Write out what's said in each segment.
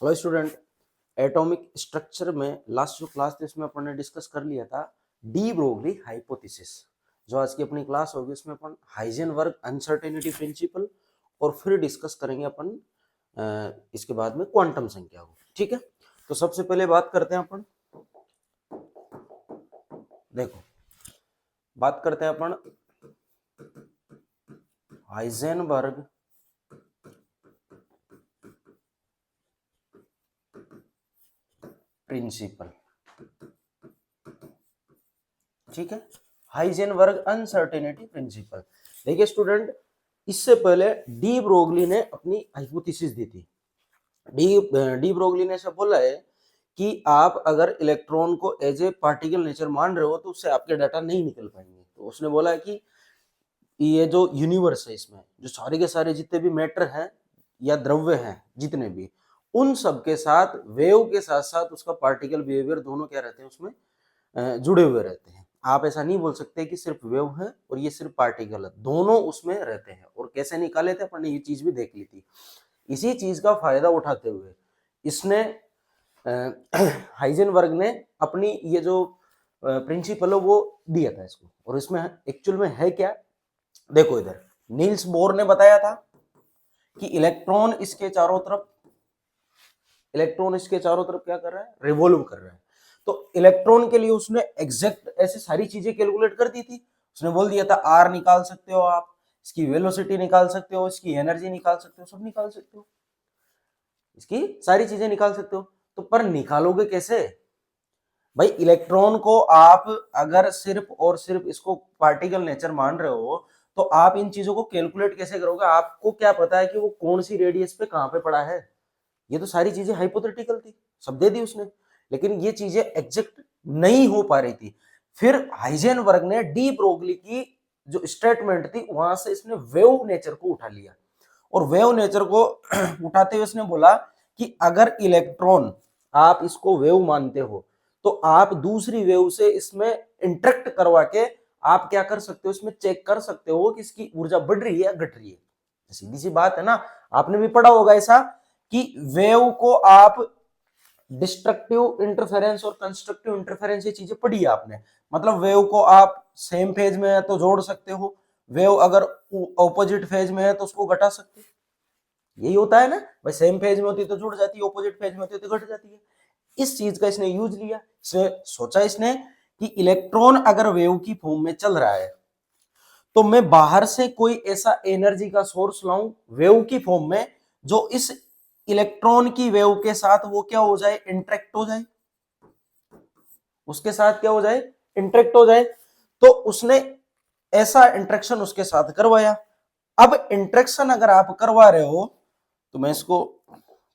Hello student, atomic structure में last जो class थी उसमें अपन ने डिस्कस कर लिया था डी ब्रोगली हाइपोथेसिस। जो आज की अपनी क्लास होगी उसमें अपन हाइजेनबर्ग अनसर्टेनिटी प्रिंसिपल और फिर डिस्कस करेंगे अपन इसके बाद में क्वांटम संख्या को। ठीक है, तो सबसे पहले बात करते हैं अपन, देखो बात करते हैं अपन हाइजेनबर्ग प्रिंसिपल। ठीक है, हाइजेनबर्ग अनसर्टेनिटी प्रिंसिपल। देखिए स्टूडेंट, इससे पहले डी ब्रोगली ने अपनी हाइपोथेसिस दी थी। डी ब्रोगली ने ऐसा बोला है कि आप अगर इलेक्ट्रॉन को एज ए पार्टिकल नेचर मान रहे हो तो उससे आपके डाटा नहीं निकल पाएंगे। तो उसने बोला है कि ये जो यूनिवर्स है इसमें जो सारे के सारे जितने भी मैटर हैं या द्रव्य हैं जितने भी, उन सब के साथ वेव के साथ साथ उसका पार्टिकल बिहेवियर दोनों क्या रहते हैं उसमें जुड़े हुए रहते हैं। आप ऐसा नहीं बोल सकते कि सिर्फ वेव है और ये सिर्फ पार्टिकल है, दोनों उसमें रहते हैं। और कैसे निकाले थे अपन ने ये चीज भी देख ली थी। इसी चीज का फायदा उठाते हुए इसने हाइजेनबर्ग ने अपनी ये जो प्रिंसिपल है वो दिया था इसको। और इसमें एक्चुअल में है क्या, देखो इधर नील्स बोर ने बताया था कि इलेक्ट्रॉन इसके चारों तरफ क्या कर रहा है, रिवॉल्व कर रहा है। तो इलेक्ट्रॉन के लिए उसने एग्जैक्ट ऐसे सारी चीजें कैलकुलेट कर दी थी। उसने बोल दिया था आर निकाल सकते हो आप, इसकी वेलोसिटी निकाल सकते हो, इसकी एनर्जी निकाल सकते हो, सब निकाल सकते हो, इसकी सारी चीजें निकाल सकते हो। तो पर निकालोगे कैसे भाई? इलेक्ट्रॉन को आप अगर सिर्फ और सिर्फ इसको पार्टिकल नेचर मान रहे हो तो आप इन चीजों को कैलकुलेट कैसे करोगे? आपको क्या पता है कि वो कौन सी रेडियस पे कहां पे पड़ा है? ये तो सारी चीजें हाइपोथेटिकल थी, सब दे दी उसने, लेकिन ये चीजें एग्जैक्ट नहीं हो पा रही थी। फिर हाइजेनबर्ग ने डी ब्रोगली की जो स्टेटमेंट थी वहां से इसने वेव नेचर को उठा लिया। और वेव नेचर को उठाते हुए इसने बोला कि अगर इलेक्ट्रॉन आप इसको वेव मानते हो तो आप दूसरी वेव से इसमें इंटरेक्ट करवा के आप क्या कर सकते हो, इसमें चेक कर सकते हो कि इसकी ऊर्जा बढ़ रही है या घट रही है। सीधी सी बात है ना, आपने भी पढ़ा होगा ऐसा कि वेव को आप डिस्ट्रक्टिव इंटरफेरेंस और कंस्ट्रक्टिव इंटरफेरेंस ये चीजें पढ़ी है आपने। मतलब वेव को आप सेम फेज में है तो जोड़ सकते हो, वेव अगर ऑपोजिट फेज में है तो उसको घटा सकते हो। यही होता है ना भाई, सेम फेज में होती तो जुड़ जाती है, ऑपोजिट फेज में होती तो घट जाती है। इस चीज का इसने यूज लिया। इसने सोचा इसने कि इलेक्ट्रॉन अगर वेव की फॉर्म में चल रहा है तो मैं बाहर से कोई ऐसा एनर्जी का सोर्स लाऊं वेव की फॉर्म में जो इस इलेक्ट्रॉन की वेव के साथ वो क्या हो जाए, इंटरेक्ट हो जाए, उसके साथ क्या हो जाए, इंटरेक्ट हो जाए। तो उसने ऐसा इंटरेक्शन उसके साथ करवाया। अब इंटरेक्शन अगर आप करवा रहे हो तो मैं इसको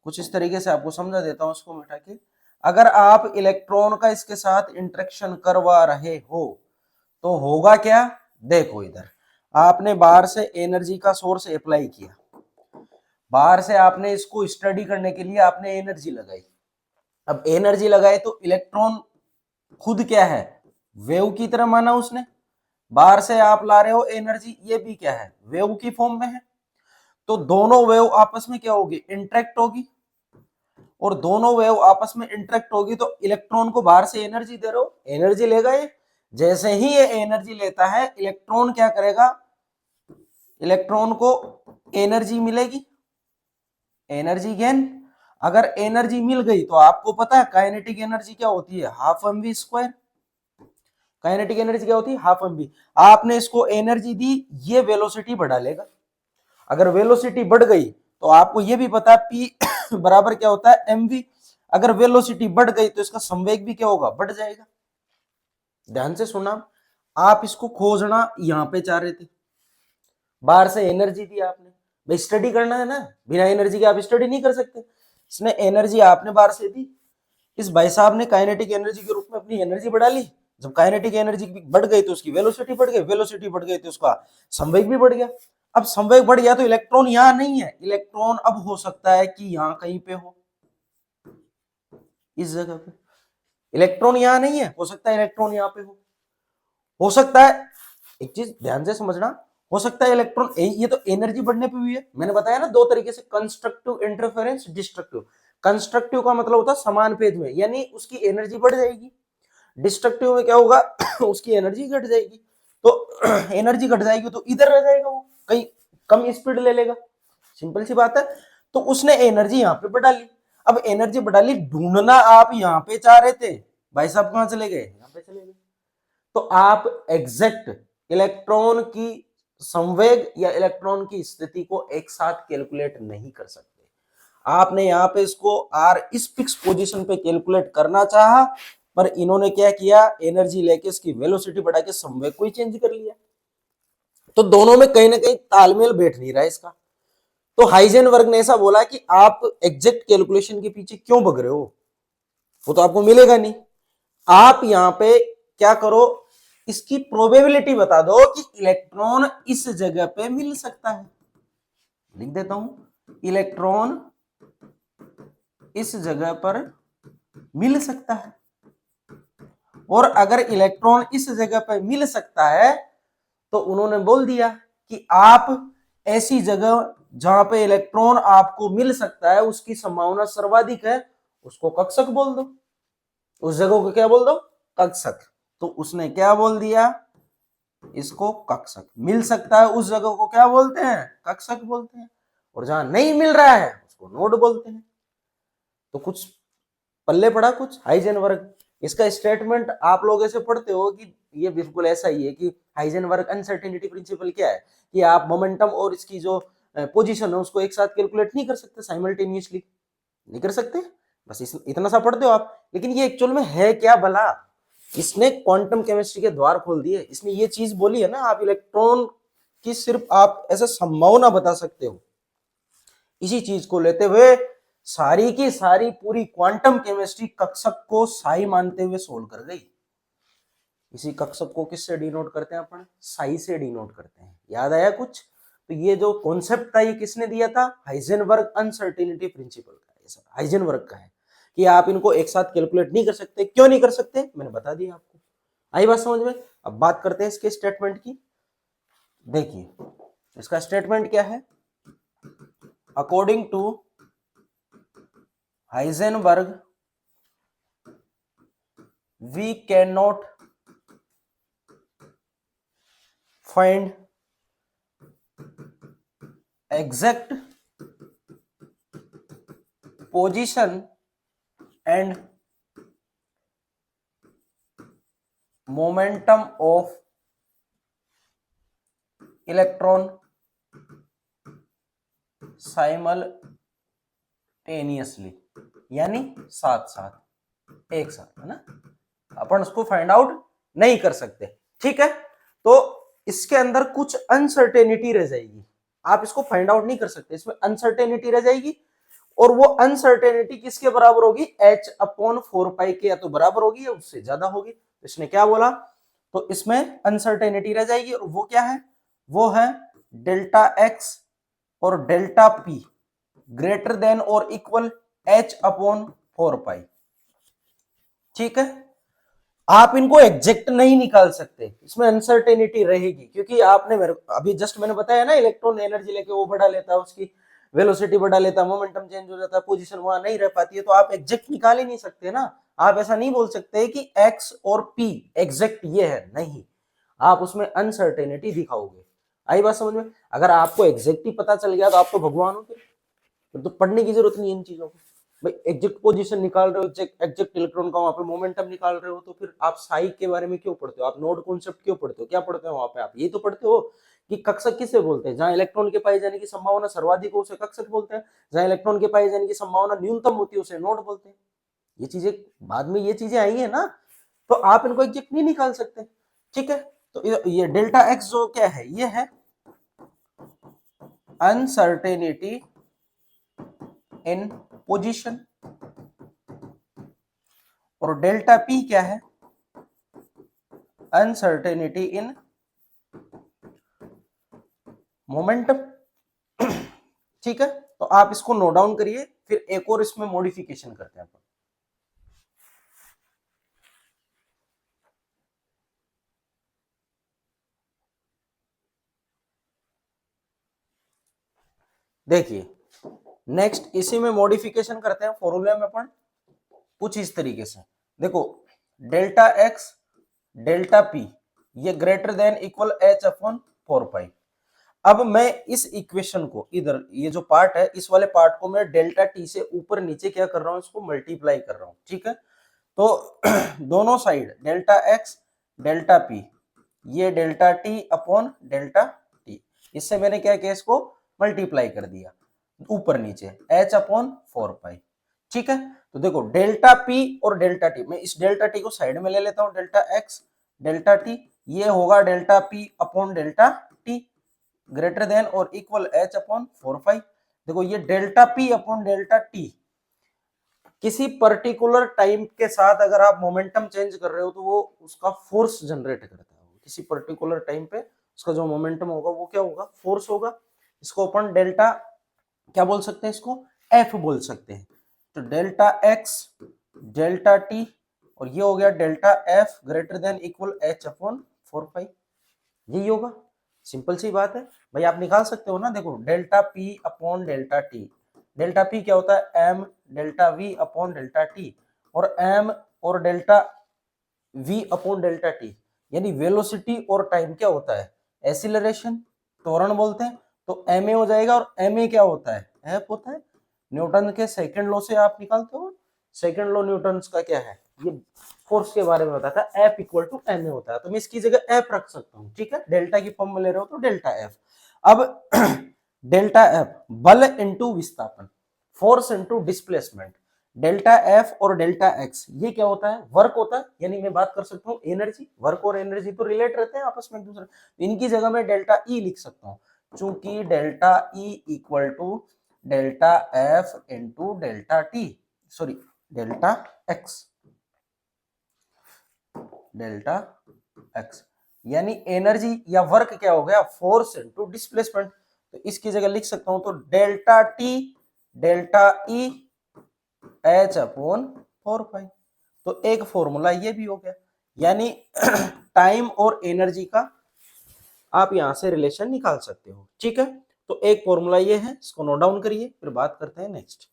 कुछ इस तरीके से आपको समझा देता हूं इसको मिटा के। अगर आप इलेक्ट्रॉन का इसके साथ इंटरेक्शन करवा रहे हो तो होगा क्या, देखो इधर आपने बाहर से एनर्जी का सोर्स अप्लाई किया, बाहर से आपने इसको स्टडी करने के लिए आपने एनर्जी लगाई। अब एनर्जी लगाए तो इलेक्ट्रॉन खुद क्या है, वेव की तरह माना उसने। बाहर से आप ला रहे हो एनर्जी, ये भी क्या है, वेव की फॉर्म में है। तो दोनों वेव आपस में क्या होगी, इंटरेक्ट होगी। और दोनों वेव आपस में इंटरेक्ट होगी तो इलेक्ट्रॉन को बाहर से एनर्जी दे रहे हो, एनर्जी लेगा ये। जैसे ही ये एनर्जी लेता है इलेक्ट्रॉन क्या करेगा, इलेक्ट्रॉन को एनर्जी मिलेगी, एनर्जी गेन। अगर एनर्जी मिल गई तो आपको पता है काइनेटिक एनर्जी क्या होती है, half M V square. Kinetic energy क्या होती है, हाफ एम वी। आपने इसको एनर्जी दी, ये वेलोसिटी बढ़ा लेगा। अगर वेलोसिटी बढ़ गई तो आपको ये भी पता है पी बराबर क्या होता है, एम वी। अगर वेलोसिटी बढ़ गई तो इसका संवेग भी क्या होगा, बढ़ जाएगा। ध्यान से सुना, आप इसको खोजना यहां पे चाह रहे थे, बाहर से एनर्जी दी आपने, भाई स्टडी करना है ना, बिना एनर्जी के आप स्टडी नहीं कर सकते। इसने एनर्जी आपने बाहर से दी, इस भाई साहब ने काइनेटिक एनर्जी के रूप में अपनी एनर्जी बढ़ा ली। जब काइनेटिक एनर्जी बढ़ गई तो उसकी वेलोसिटी बढ़ गई, वेलोसिटी बढ़ गई तो उसका संवेग भी बढ़ गया। अब संवेग बढ़ गया तो इलेक्ट्रॉन यहां नहीं है, इलेक्ट्रॉन अब हो सकता है कि यहां कहीं पे हो, इस जगह पे। इलेक्ट्रॉन यहां नहीं है, हो सकता है इलेक्ट्रॉन यहां पे हो सकता है। एक चीज ध्यान से समझना, हो सकता है इलेक्ट्रॉन, ये तो एनर्जी बढ़ने पे हुई है। मैंने बताया ना दो तरीके से, कंस्ट्रक्टिव इंटरफेरेंस, डिस्ट्रक्टिव। कंस्ट्रक्टिव का मतलब होता है समान पेज में, यानी उसकी एनर्जी बढ़ जाएगी। डिस्ट्रक्टिव में क्या होगा उसकी एनर्जी घट जाएगी। तो एनर्जी घट जाएगी तो इधर रह जाएगा, वो कहीं कम स्पीड ले लेगा, सिंपल सी बात है। तो उसने एनर्जी यहाँ पे बढ़ा ली। अब एनर्जी बढ़ा ली, ढूंढना आप यहाँ पे चाह रहे थे, भाई साहब कहां चले गए, यहाँ पे चले गए। तो आप एग्जैक्ट इलेक्ट्रॉन की संवेग या इलेक्ट्रॉन की स्थिति को एक साथ कैलकुलेट नहीं कर सकते। आपने यहां पे इसको आर इस फिक्स पोजीशन पे कैलकुलेट करना चाहा, पर इन्होंने क्या किया, एनर्जी लेके इसकी वेलोसिटी बढ़ा के संवेग को ही चेंज कर लिया। तो दोनों में कहीं ना कहीं तालमेल बैठ नहीं रहा है इसका। तो हाइजेनबर्ग ने ऐसा बोला कि आप एग्जैक्ट कैलकुलेशन के पीछे क्यों भग रहे हो, वो तो आपको मिलेगा नहीं। आप यहां पे क्या करो, इसकी प्रोबेबिलिटी बता दो कि इलेक्ट्रॉन इस जगह पे मिल सकता है। लिख देता हूं, इलेक्ट्रॉन इस जगह पर मिल सकता है। और अगर इलेक्ट्रॉन इस जगह पर मिल सकता है तो उन्होंने बोल दिया कि आप ऐसी जगह जहां पे इलेक्ट्रॉन आपको मिल सकता है उसकी संभावना सर्वाधिक है, उसको कक्षक बोल दो। उस जगह को क्या बोल दो, कक्षक। तो उसने क्या बोल दिया, इसको कक्षक। मिल सकता है उस जगह को क्या बोलते हैं, कक्षक बोलते हैं। और जहां नहीं मिल रहा है उसको नोड बोलते हैं। तो कुछ पल्ले पड़ा कुछ हाइजेनबर्ग। इसका स्टेटमेंट आप लोग ऐसे पढ़ते हो कि ये बिल्कुल ऐसा ही है कि हाइजेनबर्ग अनसर्टेनिटी प्रिंसिपल क्या है कि आप मोमेंटम और इसकी जो पोजीशन है उसको एक साथ कैलकुलेट नहीं कर सकते साइमल्टेनियसली, नहीं कर सकते। बस इतना सा पढ़ते हो आप। लेकिन ये एक्चुअल में है क्या भला, इसने क्वांटम केमिस्ट्री के द्वार खोल दिए। इसने ये चीज बोली है ना, आप इलेक्ट्रॉन की सिर्फ आप ऐसा संभावना बता सकते हो। इसी चीज को लेते हुए सारी की सारी पूरी क्वांटम केमिस्ट्री कक्षक को साई मानते हुए सोल्व कर गई। इसी कक्षक को किससे डिनोट करते हैं अपन, साई से डिनोट करते हैं। याद आया कुछ। तो ये जो कॉन्सेप्ट था ये किसने दिया था, हाइजेनबर्ग अनसर्टेनिटी प्रिंसिपल का, हाइजेनबर्ग का है कि आप इनको एक साथ कैलकुलेट नहीं कर सकते। क्यों नहीं कर सकते, मैंने बता दिया आपको। आई बात समझ में। अब बात करते हैं इसके स्टेटमेंट की। देखिए इसका स्टेटमेंट क्या है, according to Heisenberg we cannot find exact position and momentum of electron simultaneously, यानी साथ साथ एक साथ, है ना। अपन उसको फाइंड आउट नहीं कर सकते, ठीक है। तो इसके अंदर कुछ अनसर्टेनिटी रह जाएगी, आप इसको फाइंड आउट नहीं कर सकते, इसमें अनसर्टेनिटी रह जाएगी। और वो अनसर्टेनिटी किसके बराबर होगी, h/4 के या तो बराबर होगी या उससे ज्यादा होगी। तो इसने क्या बोला, तो इसमें अनसर्टेनिटी रह जाएगी और वो क्या है, वो है डेल्टा x और डेल्टा p ग्रेटर देन और इक्वल h/4। ठीक है। आप इनको एग्जैक्ट नहीं निकाल सकते, इसमें अनसर्टेनिटी रहेगी, क्योंकि आपने अभी जस्ट मैंने बताया ना, इलेक्ट्रॉन एनर्जी लेके वो बढ़ा लेता है, उसकी वेलोसिटी बढ़ा लेता है, मोमेंटम चेंज हो जाता है, पोजीशन वहां नहीं रह पाती है। तो आप एग्जैक्ट निकाल ही नहीं सकते ना। आप ऐसा नहीं बोल सकते कि एक्स और पी एग्जैक्ट ये है, नहीं, आप उसमें अनसर्टेनिटी दिखाओगे। आई बात समझ में। अगर आपको एग्जैक्ट ही पता चल गया तो आप तो भगवान हो, फिर तो पढ़ने की जरूरत नहीं इन चीजों को। भाई एग्जैक्ट पोजीशन निकाल रहे हो, एग्जैक्ट इलेक्ट्रॉन का वहां पे मोमेंटम निकाल रहे हो, तो फिर आप साई के बारे में क्यों पढ़ते हो, आप नोड कॉन्सेप्ट क्यों पढ़ते हो, क्या पढ़ते हो वहां पे, आप यही तो पढ़ते हो कि कक्षक किसे बोलते हैं, जहां इलेक्ट्रॉन के पाए जाने की संभावना सर्वाधिक हो उसे कक्षक बोलते हैं, जहां इलेक्ट्रॉन के पाए जाने की संभावना न्यूनतम होती है उसे नोड बोलते हैं। ये चीजें बाद में ये चीजें आई है ना, तो आप इनको एग्जैक्ट नहीं निकाल सकते, ठीक है। तो ये डेल्टा एक्स जो क्या है, ये है अनसर्टेनिटी इन पोजीशन, और डेल्टा पी क्या है, अनसर्टेनिटी इन मोमेंटम। ठीक है। तो आप इसको नोट डाउन करिए, फिर एक और इसमें मॉडिफिकेशन करते हैं अपन। देखिए नेक्स्ट इसी में मॉडिफिकेशन करते हैं फॉर्मूले में अपन कुछ इस तरीके से। देखो डेल्टा एक्स डेल्टा पी ये greater than equal H upon 4 पाई। अब मैं इस इक्वेशन को इधर ये जो पार्ट है इस वाले पार्ट को मैं डेल्टा टी से ऊपर नीचे क्या कर रहा हूं, इसको मल्टीप्लाई कर रहा हूं। ठीक है, तो दोनों side delta X delta P ये delta T upon delta T, इससे मैंने क्या किया, इसको मल्टीप्लाई कर दिया ऊपर नीचे एच अपॉन 4 पाई। ठीक है, तो देखो डेल्टा पी और डेल्टा टी, मैं इस डेल्टा टी को साइड में ले लेता हूं, डेल्टा एक्स डेल्टा टी ये होगा delta P upon delta T greater than और इक्वल एच अपॉन 4 पाई। देखो ये delta P upon delta T किसी पर्टिकुलर टाइम के साथ अगर आप मोमेंटम चेंज कर रहे हो तो वो उसका फोर्स जनरेट करता है। किसी पर्टिकुलर टाइम पे उसका जो मोमेंटम होगा वो क्या होगा, फोर्स होगा। इसको अपन डेल्टा क्या बोल सकते हैं, इसको एफ बोल सकते हैं। तो डेल्टा एक्स डेल्टा टी और ये हो गया delta F greater than equal H upon 4 पाई, यही होगा। सिंपल सी बात है भाई, आप निकाल सकते हो ना। देखो delta P upon delta T, delta P क्या होता है, M delta V upon delta T, और एम और delta V upon delta T, यानी वेलोसिटी और टाइम क्या होता है, एसिलरेशन, त्वरण बोलते हैं। तो एम ए हो जाएगा, और एम ए क्या होता है, एफ होता है। न्यूटन के सेकंड लॉ से आप निकालते हो, सेकंड लॉ न्यूटन का क्या है, ये फोर्स के बारे में बताता है, F equal to M A होता है। तो मैं इसकी जगह एफ रख सकता हूँ। ठीक है, डेल्टा की फॉर्म में ले रहे हो तो डेल्टा एफ। अब डेल्टा एफ बल इंटू विस्थापन, force into displacement, delta F और डेल्टा एक्स ये क्या होता है, वर्क होता है। यानी मैं बात कर सकता हूँ एनर्जी, वर्क और एनर्जी तो रिलेट रहते हैं आपस में एक दूसरे, इनकी जगह मैं डेल्टा ई लिख सकता हूँ, चूंकि delta E equal to delta F into delta T, sorry delta X, delta X यानी एनर्जी या वर्क क्या हो गया, फोर्स इनटू डिस्प्लेसमेंट। तो इसकी जगह लिख सकता हूं तो delta T delta E H upon 4 पाई। तो एक फॉर्मूला ये भी हो गया, यानी टाइम और एनर्जी का आप यहां से रिलेशन निकाल सकते हो। ठीक है, तो एक फॉर्मूला ये है, इसको नोट डाउन करिए, फिर बात करते हैं नेक्स्ट।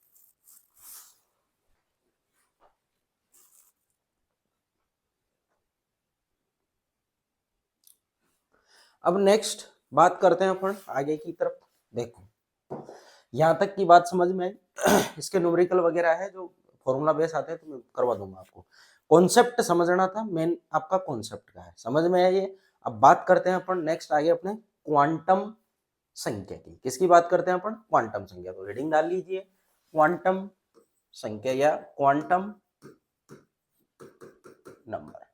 अब नेक्स्ट बात करते हैं अपन आगे की तरफ। देखो यहां तक की बात समझ में आई। इसके न्यूमेरिकल वगैरह है जो फॉर्मूला बेस आते हैं तो मैं करवा दूंगा आपको। कॉन्सेप्ट समझना था, मेन आपका कॉन्सेप्ट का है, समझ में है ये। अब बात करते हैं अपन नेक्स्ट आगे अपने क्वांटम संख्या की। किसकी बात करते हैं अपन, क्वांटम संख्या। तो हेडिंग डाल लीजिए क्वांटम संख्या या क्वांटम नंबर।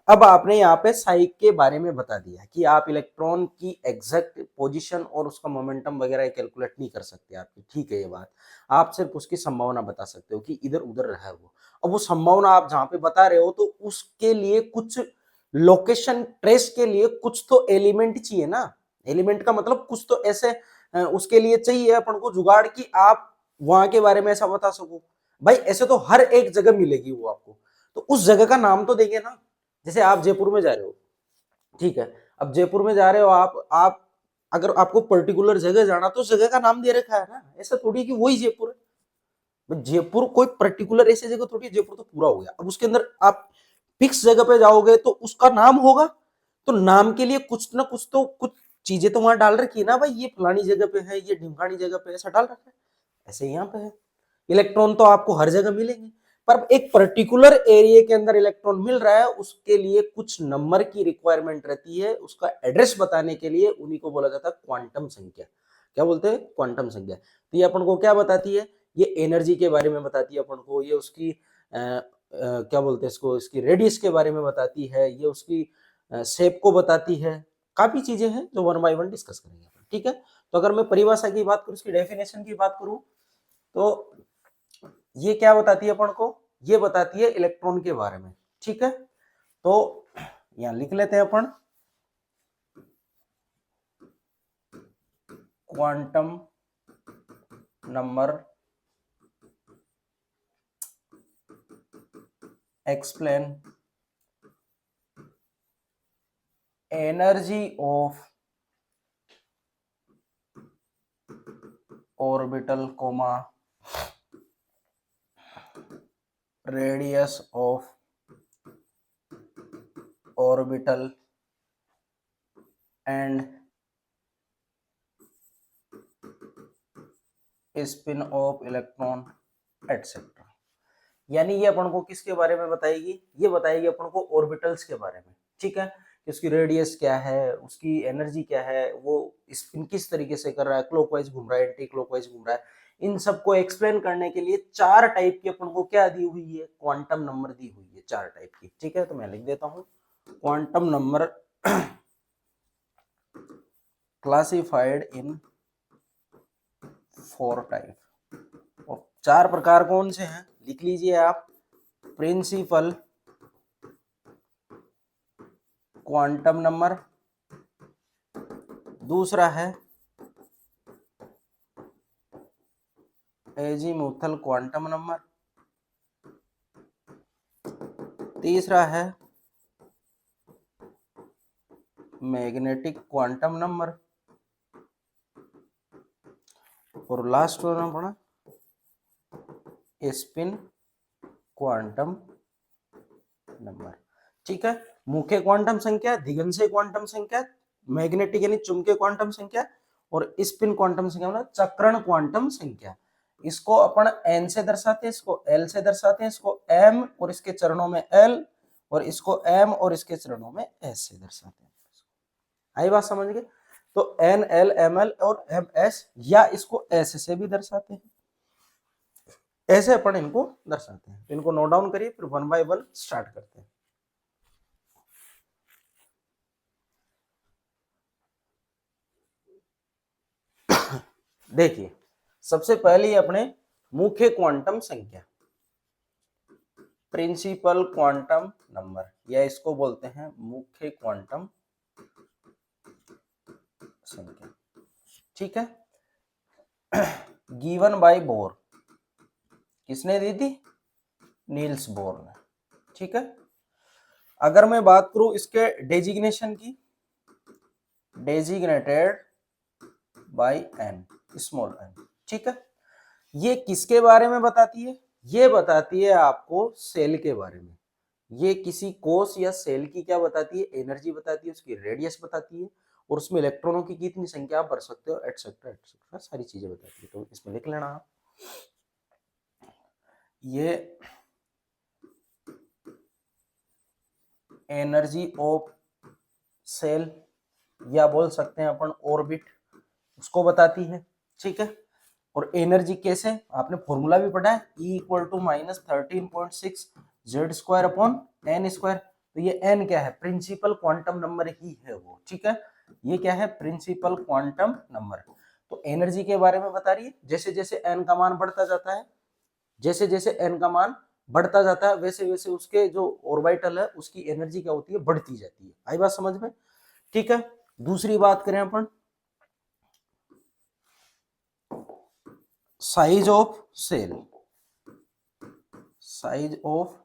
अब आपने यहाँ पे साई के बारे में बता दिया कि आप इलेक्ट्रॉन की एग्जैक्ट पोजीशन और उसका मोमेंटम वगैरह कैलकुलेट नहीं कर सकते आपकी, ठीक है ये बात। आप सिर्फ उसकी संभावना बता सकते हो कि इधर उधर रहा वो। अब वो संभावना आप जहां पे बता रहे हो तो उसके लिए कुछ लोकेशन ट्रेस के लिए कुछ तो एलिमेंट चाहिए ना। एलिमेंट का मतलब कुछ तो ऐसे उसके लिए चाहिए अपन को जुगाड़ की आप वहां के बारे में ऐसा बता सको। भाई ऐसे तो हर एक जगह मिलेगी वो आपको, तो उस जगह का नाम तो देंगे ना। जैसे आप जयपुर में जा रहे हो, ठीक है, अब जयपुर में जा रहे हो आप अगर आपको पर्टिकुलर जगह जाना तो जगह का नाम दे रखा है ना। ऐसा थोड़ी कि वही जयपुर है, जयपुर कोई पर्टिकुलर ऐसी जगह थोड़ी, जयपुर तो पूरा हो गया। अब उसके अंदर आप फिक्स जगह पे जाओगे तो उसका नाम होगा, तो नाम के लिए कुछ ना कुछ तो कुछ चीजें तो वहां डाल रखी है ना भाई, ये फलानी जगह पे है, ये ढिमकानी जगह पे ऐसा डाल रखा है। ऐसे यहाँ पे है। इलेक्ट्रॉन तो आपको हर जगह मिलेंगे, पर एक पर्टिकुलर एरिया के अंदर इलेक्ट्रॉन मिल रहा है उसके लिए कुछ नंबर की रिक्वायरमेंट रहती है, उसका एड्रेस बताने के लिए उन्हीं को बोला जाता है क्वांटम संख्या। क्या बोलते हैं, क्वांटम संख्या। तो ये अपन को क्या बताती है, ये एनर्जी के बारे में बताती है अपन को, ये उसकी क्या बोलते हैं इसको, इसकी रेडियस के बारे में बताती है, ये उसकी शेप को बताती है। काफी चीजें हैं जो वन बाय वन डिस्कस करेंगे। ठीक है, तो अगर मैं परिभाषा की बात करूं, उसकी डेफिनेशन की बात करूं, तो ये क्या बताती है अपन को, ये बताती है इलेक्ट्रॉन के बारे में। ठीक है, तो यहां लिख लेते हैं अपन quantum number explain energy of orbital comma radius of orbital and spin of electron etcetera. यानी ये अपन को किसके बारे में बताएगी, ये बताएगी अपन को ऑर्बिटल्स के बारे में, ठीक है, कि उसकी रेडियस क्या है, उसकी एनर्जी क्या है, वो स्पिन किस तरीके से कर रहा है, क्लॉकवाइज घूम रहा है, एंटी क्लॉकवाइज घूम रहा है। इन सबको एक्सप्लेन करने के लिए चार टाइप की अपन को क्या दी हुई है, क्वांटम नंबर दी हुई है, चार टाइप की, ठीक है। तो मैं लिख देता हूं, quantum number classified in 4 type. और चार प्रकार कौन से हैं, लिख लीजिए आप। प्रिंसिपल क्वांटम नंबर, दूसरा है एजीमुथल क्वांटम नंबर, तीसरा है मैग्नेटिक क्वांटम नंबर, और लास्ट वन अपना स्पिन क्वांटम नंबर, ठीक है। मुख्य क्वांटम संख्या, दिगंशीय क्वांटम संख्या, मैग्नेटिक यानी चुंबकीय क्वांटम संख्या, और स्पिन क्वांटम संख्या मतलब चक्रण क्वांटम संख्या। इसको अपन n से दर्शाते हैं, इसको l से दर्शाते हैं, इसको m और इसके चरणों में l, और इसको m और इसके चरणों में s से दर्शाते हैं। आई बात समझ गए। तो n l m l और m s, या इसको s से भी दर्शाते हैं, ऐसे अपन इनको दर्शाते हैं। इनको नोट डाउन करिए, फिर वन बाय वन स्टार्ट करते हैं। देखिए, सबसे पहले अपने मुख्य क्वांटम संख्या, प्रिंसिपल क्वांटम नंबर, या इसको बोलते हैं मुख्य क्वांटम संख्या, ठीक है। गिवन बाय बोर, किसने दी थी, नील्स बोर ने, ठीक है। अगर मैं बात करूं इसके डेजिग्नेशन की, designated by N, small N, ठीक है। ये किसके बारे में बताती है, ये बताती है आपको सेल के बारे में। ये किसी कोष या सेल की क्या बताती है, एनर्जी बताती है, उसकी रेडियस बताती है, और उसमें इलेक्ट्रॉनों की कितनी संख्या आप भर सकते हो, एटसेट्रा एटसेट्रा, सारी चीजें बताती है। तो इसमें लिख लेना आप, ये एनर्जी ऑफ सेल, या बोल सकते हैं अपन ऑर्बिट, उसको बताती है, ठीक है। और एनर्जी कैसे, आपने फॉर्मूला भी पढ़ा है, E equal to -13.6 Z square upon N square. तो ये एन क्या है, प्रिंसिपल क्वांटम नंबर ही है वो, ठीक है। ये क्या है, प्रिंसिपल क्वांटम नंबर। तो एनर्जी के बारे में बता रही है, जैसे जैसे एन का मान बढ़ता जाता है, जैसे जैसे एन का मान बढ़ता जाता है, वैसे वैसे उसके जो ऑर्बिटल है उसकी एनर्जी क्या होती है, बढ़ती जाती है। आई बात समझ में, ठीक है। दूसरी बात करें अपन, size of shell, size of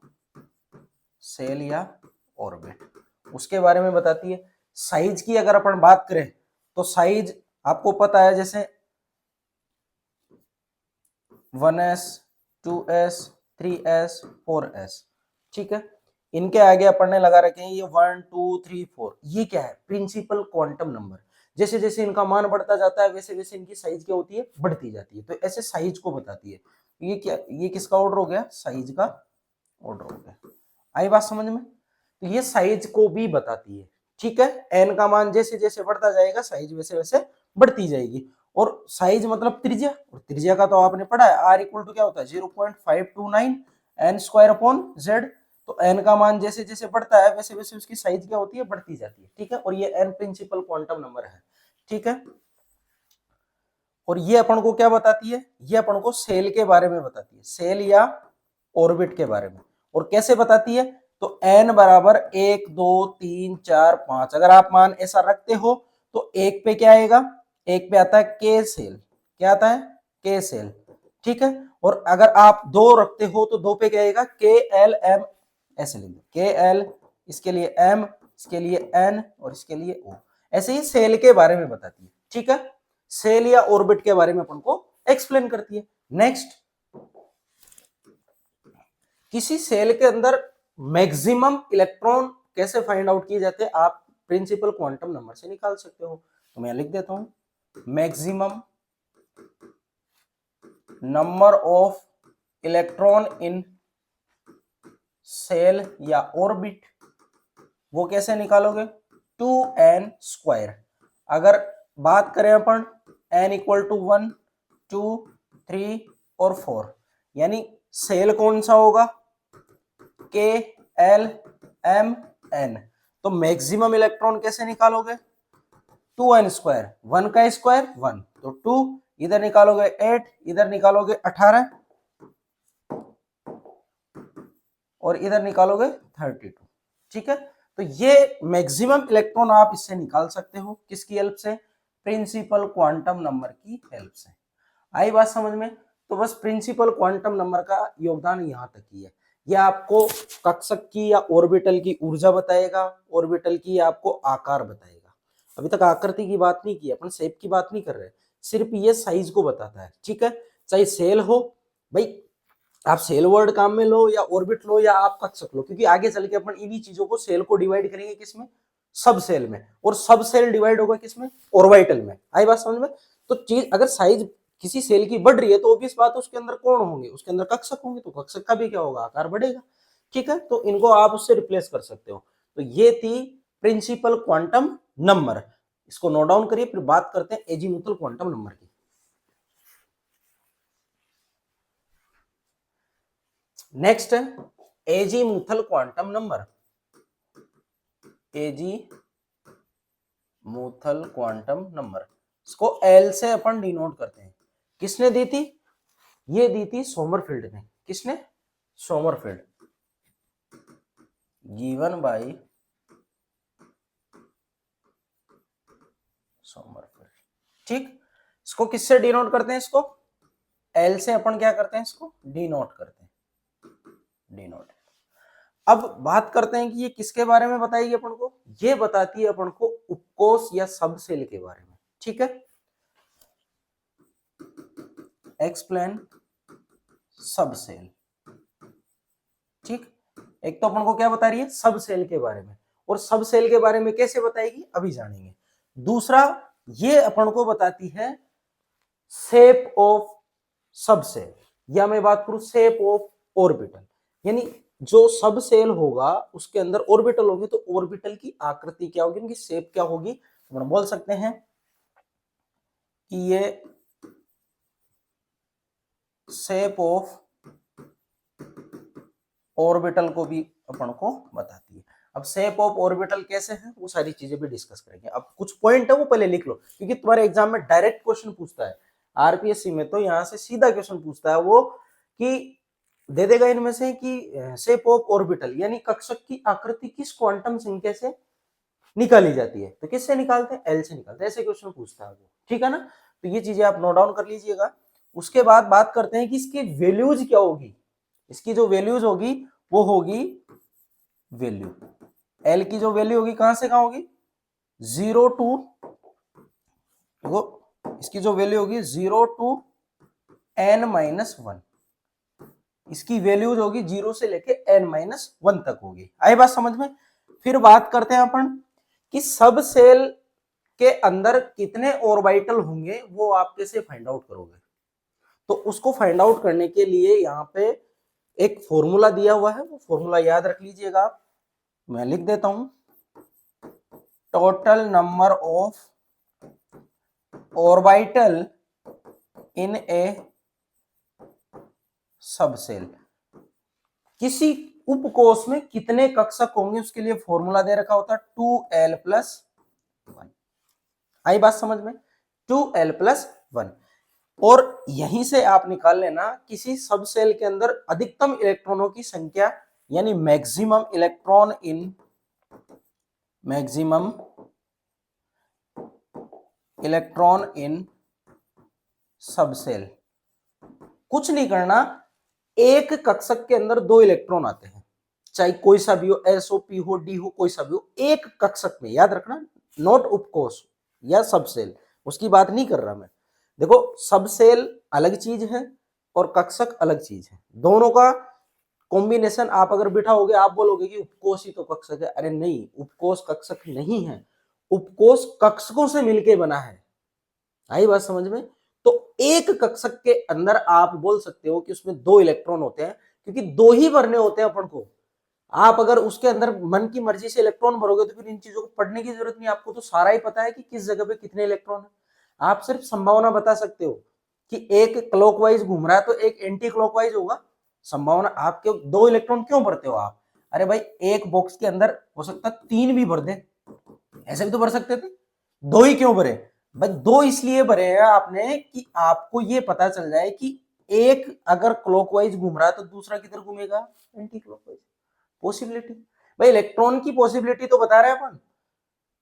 shell या ऑर्बिट, उसके बारे में बताती है। साइज की अगर अपन बात करें तो साइज आपको पता है, जैसे 1s 2s 3s 4s, ठीक है। इनके आगे अपन ने लगा रखे हैं ये 1 2 3 4, ये क्या है, प्रिंसिपल क्वांटम नंबर। जैसे जैसे इनका मान बढ़ता जाता है वैसे वैसे इनकी साइज क्या होती है, बढ़ती जाती है। तो ऐसे साइज को बताती है। ये क्या, ये किसका ऑर्डर हो गया, साइज का ऑर्डर हो गया। आई बात समझ में। तो ये साइज को भी बताती है, ठीक है। एन का मान जैसे जैसे बढ़ता जाएगा साइज वैसे वैसे बढ़ती जाएगी। और साइज मतलब त्रिज्या, और त्रिज्या का तो आपने पढ़ा है, आर इक्वल टू क्या होता है, 0.529 एन स्क्वायर अपॉन जेड। तो एन का मान जैसे जैसे बढ़ता है वैसे वैसे उसकी साइज क्या होती है, बढ़ती जाती है, ठीक है। और ये एन प्रिंसिपल क्वांटम नंबर है, ठीक है। और ये अपन को क्या बताती है, ये अपन को सेल के बारे में बताती है, सेल या ऑर्बिट के बारे में। और कैसे बताती है, तो n बराबर 1 2 3 4 5, अगर आप मान ऐसा रखते हो तो एक पे क्या आएगा, एक पे आता है के सेल, क्या आता है, के सेल, ठीक है। और अगर आप दो रखते हो तो दो पे क्या आएगा, के एल एम, ऐसे लिख दो, के एल, इसके लिए m, इसके लिए n, और इसके लिए o। ऐसे ही सेल के बारे में बताती है, ठीक है। सेल या ऑर्बिट के बारे में अपन को एक्सप्लेन करती है। नेक्स्ट, किसी सेल के अंदर मैक्सिमम इलेक्ट्रॉन कैसे फाइंड आउट किए जाते हैं, आप प्रिंसिपल क्वांटम नंबर से निकाल सकते हो। तो मैं लिख देता हूं, maximum number of electron in shell या ऑर्बिट, वो कैसे निकालोगे, 2n²। अगर बात करें अपन n इक्वल टू 1, 2, 3 और 4, यानी सेल कौन सा होगा, K L M N। तो मैक्सिमम इलेक्ट्रॉन कैसे निकालोगे, 2n², 1 का स्क्वायर 1, तो 2, इधर निकालोगे 8, इधर निकालोगे 18 और इधर निकालोगे 32। ठीक है, तो ये मैक्सिमम इलेक्ट्रॉन आप इससे निकाल सकते हो, किसकी हेल्प से, प्रिंसिपल क्वांटम नंबर की हेल्प से। आई बात समझ में। तो बस प्रिंसिपल क्वांटम नंबर का योगदान यहां तक ही है। यह आपको कक्षक की या ऑर्बिटल की ऊर्जा बताएगा, ऑर्बिटल की आपको आकार बताएगा। अभी तक आकृति की बात नहीं की, अपन शेप की बात नहीं कर रहे, सिर्फ ये साइज को बताता है। ठीक है, चाहे सेल हो, भाई आप सेल वर्ड काम में लो या ऑर्बिट लो या आप कक्षक लो, क्योंकि आगे चल के अपन इन्हीं चीजों को, सेल को डिवाइड करेंगे किसमें, सब सेल में, और सब सेल डिवाइड होगा किसमें, ऑर्बिटल में। आई बात समझ में। तो चीज अगर साइज किसी सेल की बढ़ रही है तो ऑब्वियस बात है उसके अंदर कौन होंगे, उसके अंदर कक्षक होंगे, तो कक्षक का भी क्या होगा, आकार बढ़ेगा। ठीक है, तो इनको आप उससे रिप्लेस कर सकते हो। तो ये थी प्रिंसिपल क्वांटम नंबर, इसको नोट डाउन करिए। फिर बात करते हैं एजीमुथल क्वांटम नंबर की। नेक्स्ट है azimuthal quantum number. Azimuthal quantum number, इसको एल से अपन डिनोट करते हैं। किसने दी थी, ये दी थी सोमरफील्ड ने। किसने, सोमरफील्ड, गिवन बाय सोमरफील्ड। ठीक, इसको किससे डिनोट करते हैं, इसको एल से अपन क्या करते हैं, इसको डिनोट करते हैं, डिनोट। अब बात करते हैं कि ये किसके बारे में बताएगी अपन को, ये बताती है अपन को उपकोष या सब सेल के बारे में। ठीक है, एक्सप्लेन सब सेल। ठीक, एक तो अपन को क्या बता रही है, सब सेल के बारे में, और सब सेल के बारे में कैसे बताएगी अभी जानेंगे। दूसरा, ये अपन को बताती है शेप ऑफ सब सेल, या मैं बात करूं शेप ऑफ ऑर्बिटल, यानी जो सब सेल होगा उसके अंदर ऑर्बिटल होगी, तो ऑर्बिटल की आकृति क्या होगी, उनकी शेप क्या होगी। तो बोल सकते हैं कि ये शेप ऑफ ऑर्बिटल को भी अपन को बताती है। अब शेप ऑफ ऑर्बिटल कैसे है वो सारी चीजें भी डिस्कस करेंगे। अब कुछ पॉइंट है वो पहले लिख लो, क्योंकि तुम्हारे एग्जाम में डायरेक्ट क्वेश्चन पूछता है, आरपीएससी में तो यहां से सीधा क्वेश्चन पूछता है वो, कि दे देगा इनमें से कि शेप ऑफ ऑर्बिटल यानी कक्षक की आकृति किस क्वांटम संख्या से निकाली जाती है, तो किससे निकालते हैं, एल से निकालते हैं, ऐसे क्वेश्चन पूछता है वो। ठीक है ना, तो ये चीजें आप नोट डाउन कर लीजिएगा। उसके बाद बात करते हैं कि इसकी वैल्यूज क्या होगी। इसकी जो वैल्यूज होगी वो होगी वैल्यू, एल की जो वैल्यू होगी कहां से कहां होगी, 0 टू, देखो इसकी जो वैल्यू होगी 0 टू n-1, इसकी वैल्यूज होगी 0 से लेके n-1 तक होगी। आई बात समझ में। फिर बात करते हैं अपन कि सब सेल के अंदर कितने ऑर्बिटल होंगे, वो आप कैसे फाइंड आउट करोगे। तो उसको फाइंड आउट करने के लिए यहाँ पे एक फॉर्मूला दिया हुआ है, वो फॉर्मूला याद रख लीजिएगा आप, मैं लिख देता हूं, total number of orbital in a subshell, किसी उपकोष में कितने कक्षक होंगे उसके लिए फॉर्मूला दे रखा होता है 2l+1। आई बात समझ में, 2l+1। और यहीं से आप निकाल लेना किसी सब सेल के अंदर अधिकतम इलेक्ट्रॉनों की संख्या, यानी मैक्सिमम इलेक्ट्रॉन इन सब सेल। कुछ नहीं करना, एक कक्षक के अंदर 2 इलेक्ट्रॉन आते हैं, चाहे कोई सा भी हो, एस हो, पी हो, डी हो, कोई सा भी हो, एक कक्षक में, याद रखना, नॉट उपकोष या सब सेल, उसकी बात नहीं कर रहा मैं। देखो सब सेल अलग चीज है और कक्षक अलग चीज है। दोनों का कॉम्बिनेशन आप अगर बिठाओगे, आप बोलोगे कि उपकोष ही तो कक्षक है। अरे नहीं, उपकोष कक्षक नहीं है, उपकोष कक्षकों से मिलके बना है। आई बात समझ में? तो एक कक्षक के अंदर आप बोल सकते हो कि उसमें 2 इलेक्ट्रॉन होते हैं, क्योंकि 2 ही भरने होते हैं अपन को। आप अगर उसके अंदर मन की मर्जी से इलेक्ट्रॉन भरोगे तो फिर इन चीजों को पढ़ने की जरूरत नहीं, आपको तो सारा ही पता है कि किस जगह पे कितने इलेक्ट्रॉन है। आप सिर्फ संभावना बता सकते हो कि एक क्लॉकवाइज घूम रहा है तो एक एंटी क्लॉकवाइज होगा। संभावना आपके 2 इलेक्ट्रॉन क्यों भरते हो आप? अरे भाई, एक बॉक्स के अंदर हो सकता है 3 भी भर दे, ऐसे भी तो भर सकते थे। 2 ही क्यों भरे भाई? 2 इसलिए भरे हैं आपने कि आपको ये पता चल जाए कि एक अगर क्लॉकवाइज घूम रहा है तो दूसरा किधर घूमेगा? Anti clockwise. पॉसिबिलिटी भाई, इलेक्ट्रॉन की पॉसिबिलिटी तो बता रहे हैं अपन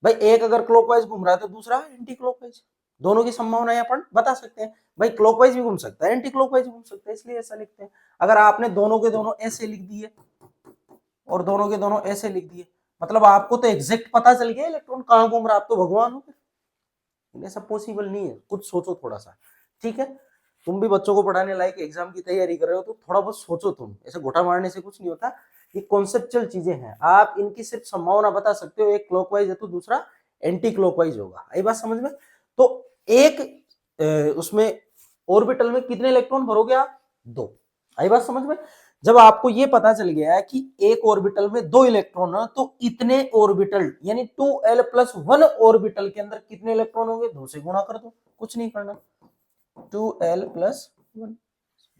भाई। एक अगर क्लॉकवाइज घूम रहा है तो दूसरा एंटी क्लॉकवाइज, दोनों की संभावना अपन बता सकते हैं भाई। क्लॉकवाइज भी घूम सकता है, एंटी क्लॉकवाइज घूम सकता है, इसलिए ऐसा लिखते हैं। अगर आपने दोनों के दोनों ऐसे लिख दिए और दोनों के दोनों ऐसे लिख दिए, मतलब आपको तो एग्जैक्ट पता चल गया इलेक्ट्रॉन कहां घूम रहा है। आप तो भगवान हो, ऐसा पॉसिबल नहीं है। कुछ सोचो थोड़ा सा, ठीक है? तुम भी बच्चों को पढ़ाने लायक एग्जाम की तैयारी कर रहे हो तो थोड़ा बहुत सोचो। तुम ऐसे घोटा मारने से कुछ नहीं होता। ये कॉन्सेप्चुअल चीजें हैं, आप इनकी सिर्फ संभावना बता सकते हो। एक क्लॉकवाइज है तो दूसरा एंटी क्लॉकवाइज होगा। आई बात समझ में? तो एक उसमें ऑर्बिटल में कितने इलेक्ट्रॉन भरोगे आप? 2। आई बात समझ में? जब आपको ये पता चल गया है कि एक ऑर्बिटल में 2 इलेक्ट्रॉन है तो इतने ऑर्बिटल यानी 2l+1 ऑर्बिटल के अंदर कितने इलेक्ट्रॉन होंगे? 2 से गुणा कर दो, कुछ नहीं करना। 2l+1,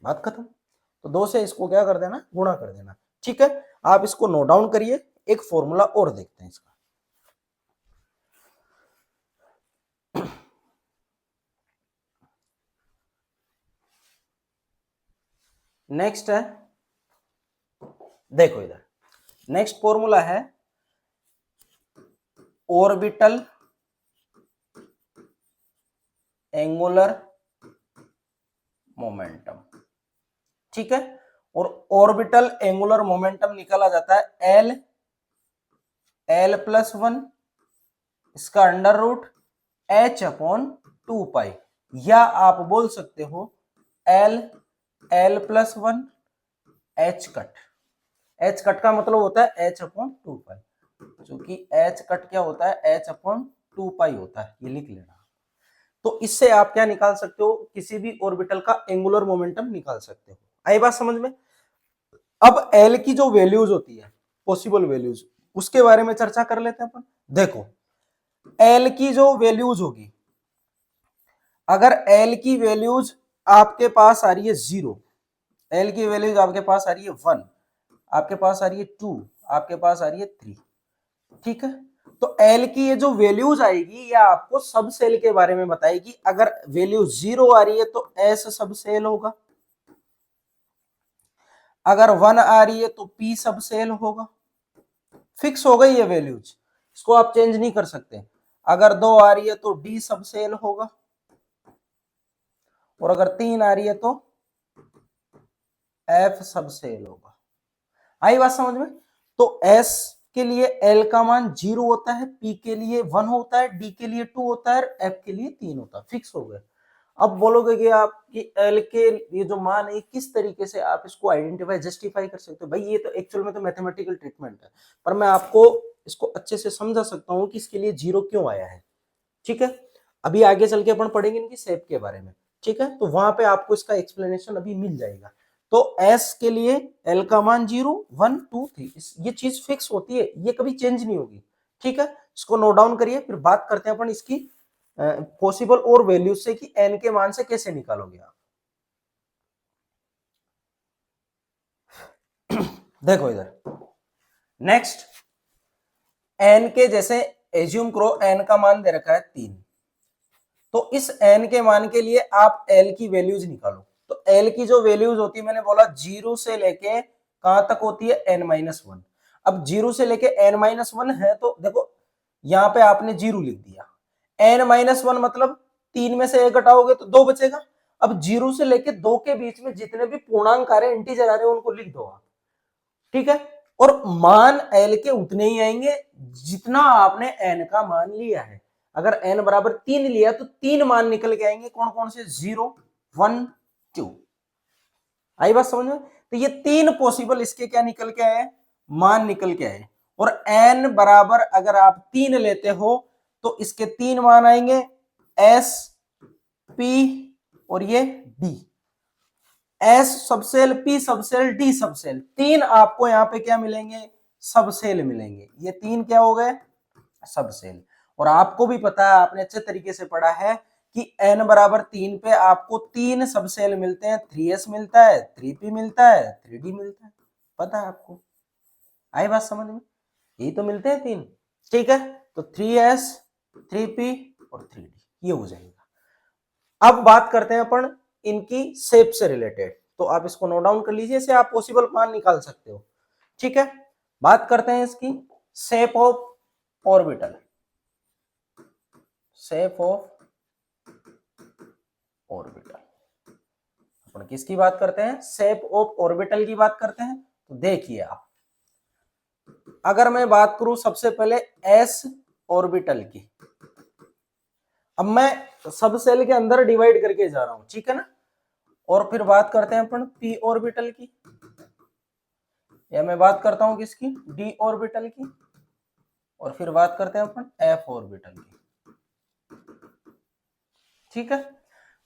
बात खत्म। तो 2 से इसको क्या कर देना? गुणा कर देना। ठीक है, आप इसको नोट डाउन करिए। एक फॉर्मूला और देखते हैं इसका। नेक्स्ट है, देखो इधर नेक्स्ट फॉर्मूला है ऑर्बिटल एंगुलर मोमेंटम। ठीक है, और ऑर्बिटल एंगुलर मोमेंटम निकाला जाता है l+1 इसका अंडर रूट h/2π, या आप बोल सकते हो l+1 h cut. h cut का मतलब होता है h/2π, क्योंकि h कट क्या होता है? h/2π होता है। ये लिख लेना। तो इससे आप क्या निकाल सकते हो? किसी भी ऑर्बिटल का एंगुलर मोमेंटम निकाल सकते हो। आई बात समझ में? अब एल की जो वैल्यूज होती है, पॉसिबल वैल्यूज, उसके बारे में चर्चा कर लेते हैं अपन। देखो, एल की जो वैल्यूज होगी, अगर एल की वैल्यूज आपके पास आ रही है 0, एल की वैल्यूज आपके पास आ रही है 1, आपके पास आ रही है 2, आपके पास आ रही है 3, ठीक है? तो एल की ये जो वैल्यूज आएगी ये आपको सब सेल के बारे में बताएगी। अगर वैल्यू 0 आ रही है तो एस सब सेल होगा, अगर 1 आ रही है तो पी सब सेल होगा। फिक्स हो गई ये वैल्यूज, इसको आप चेंज नहीं कर सकते। अगर 2 आ रही है तो डी सब सेल होगा, और अगर 3 आ रही है तो एफ सब सेल होगा। आई बात समझ में? तो एस के लिए एल का मान 0 होता है, पी के लिए 1 होता है, डी के लिए 2 होता है, एफ के लिए 3 होता है। फिक्स हो गए। अब बोलोगे कि आप कि एल के ये जो मान है किस तरीके से आप इसको आइडेंटिफाई जस्टिफाई कर सकते हो? भाई ये तो एक्चुअल में तो मैथमेटिकल ट्रीटमेंट है, पर मैं आपको इसको अच्छे से समझा सकता हूं कि इसके लिए 0 क्यों आया है। ठीक है, अभी आगे चल के अपन पढ़ेंगे इनकी शेप के बारे में। ठीक है, तो वहां पे आपको इसका एक्सप्लेनेशन अभी मिल जाएगा। तो S के लिए L का मान 0, 1, 2, 3, ये चीज फिक्स होती है, ये कभी चेंज नहीं होगी। ठीक है, इसको नोट डाउन करिए, फिर बात करते हैं अपन इसकी पॉसिबल और वैल्यूज से कि n के मान से कैसे निकालोगे आप। देखो इधर नेक्स्ट, n के जैसे एज्यूम करो n का मान दे रखा है 3, तो इस n के मान के लिए आप l की वैल्यूज निकालो। तो l की जो वैल्यूज होती है, मैंने बोला 0 से लेके कहां तक होती है? n-1। अब 0 से लेके n-1 है, तो देखो यहां पे आपने 0 लिख दिया। n-1 मतलब 3 में से 1 घटाओगे तो 2 बचेगा। अब 0 से लेके 2 के बीच में जितने भी पूर्णांक आ रहे हैं, इंटीजर आ रहे हैं, उनको लिख दो आप। ठीक है, और मान l के उतने ही आएंगे जितना आपने n का मान लिया है। अगर n बराबर 3 लिया तो 3 मान निकल के आएंगे। कौन कौन से? 0, 1 2। आई बात समझ में? तो ये 3 पॉसिबल इसके क्या निकल के आए, मान निकल के आए। और n बराबर अगर आप 3 लेते हो तो इसके 3 मान आएंगे, s p और ये d। s subshell, p subshell, d subshell, 3 आपको यहां पे क्या मिलेंगे, सबसेल मिलेंगे। ये 3 क्या हो गए, सबसेल। और आपको भी पता है, आपने अच्छे तरीके से पढ़ा है कि n बराबर 3 पे आपको 3 सबसेल मिलते हैं, 3s मिलता है, 3p मिलता है, 3d मिलता है। पता है आपको? आई बात समझ में? यही तो मिलते हैं 3। ठीक है, तो 3s 3p और 3d ये हो जाएगा। अब बात करते हैं अपन इनकी शेप से रिलेटेड, तो आप इसको नोट डाउन कर लीजिए, इसे आप पॉसिबल मान निकाल सकते हो। ठीक है, बात करते हैं इसकी shape of orbital. Shape of orbital, अपन किसकी बात करते हैं, शेप ऑफ ऑर्बिटल की बात करते हैं। तो देखिए आप, अगर मैं बात करूं सबसे पहले एस ऑर्बिटल की, अब मैं सब सेल के अंदर डिवाइड करके जा रहा हूं, ठीक है ना। और फिर बात करते हैं अपन पी ऑर्बिटल की, या मैं बात करता हूं किसकी, डी ऑर्बिटल की। और फिर बात करते हैं अपन एफ ऑर्बिटल की। ठीक है,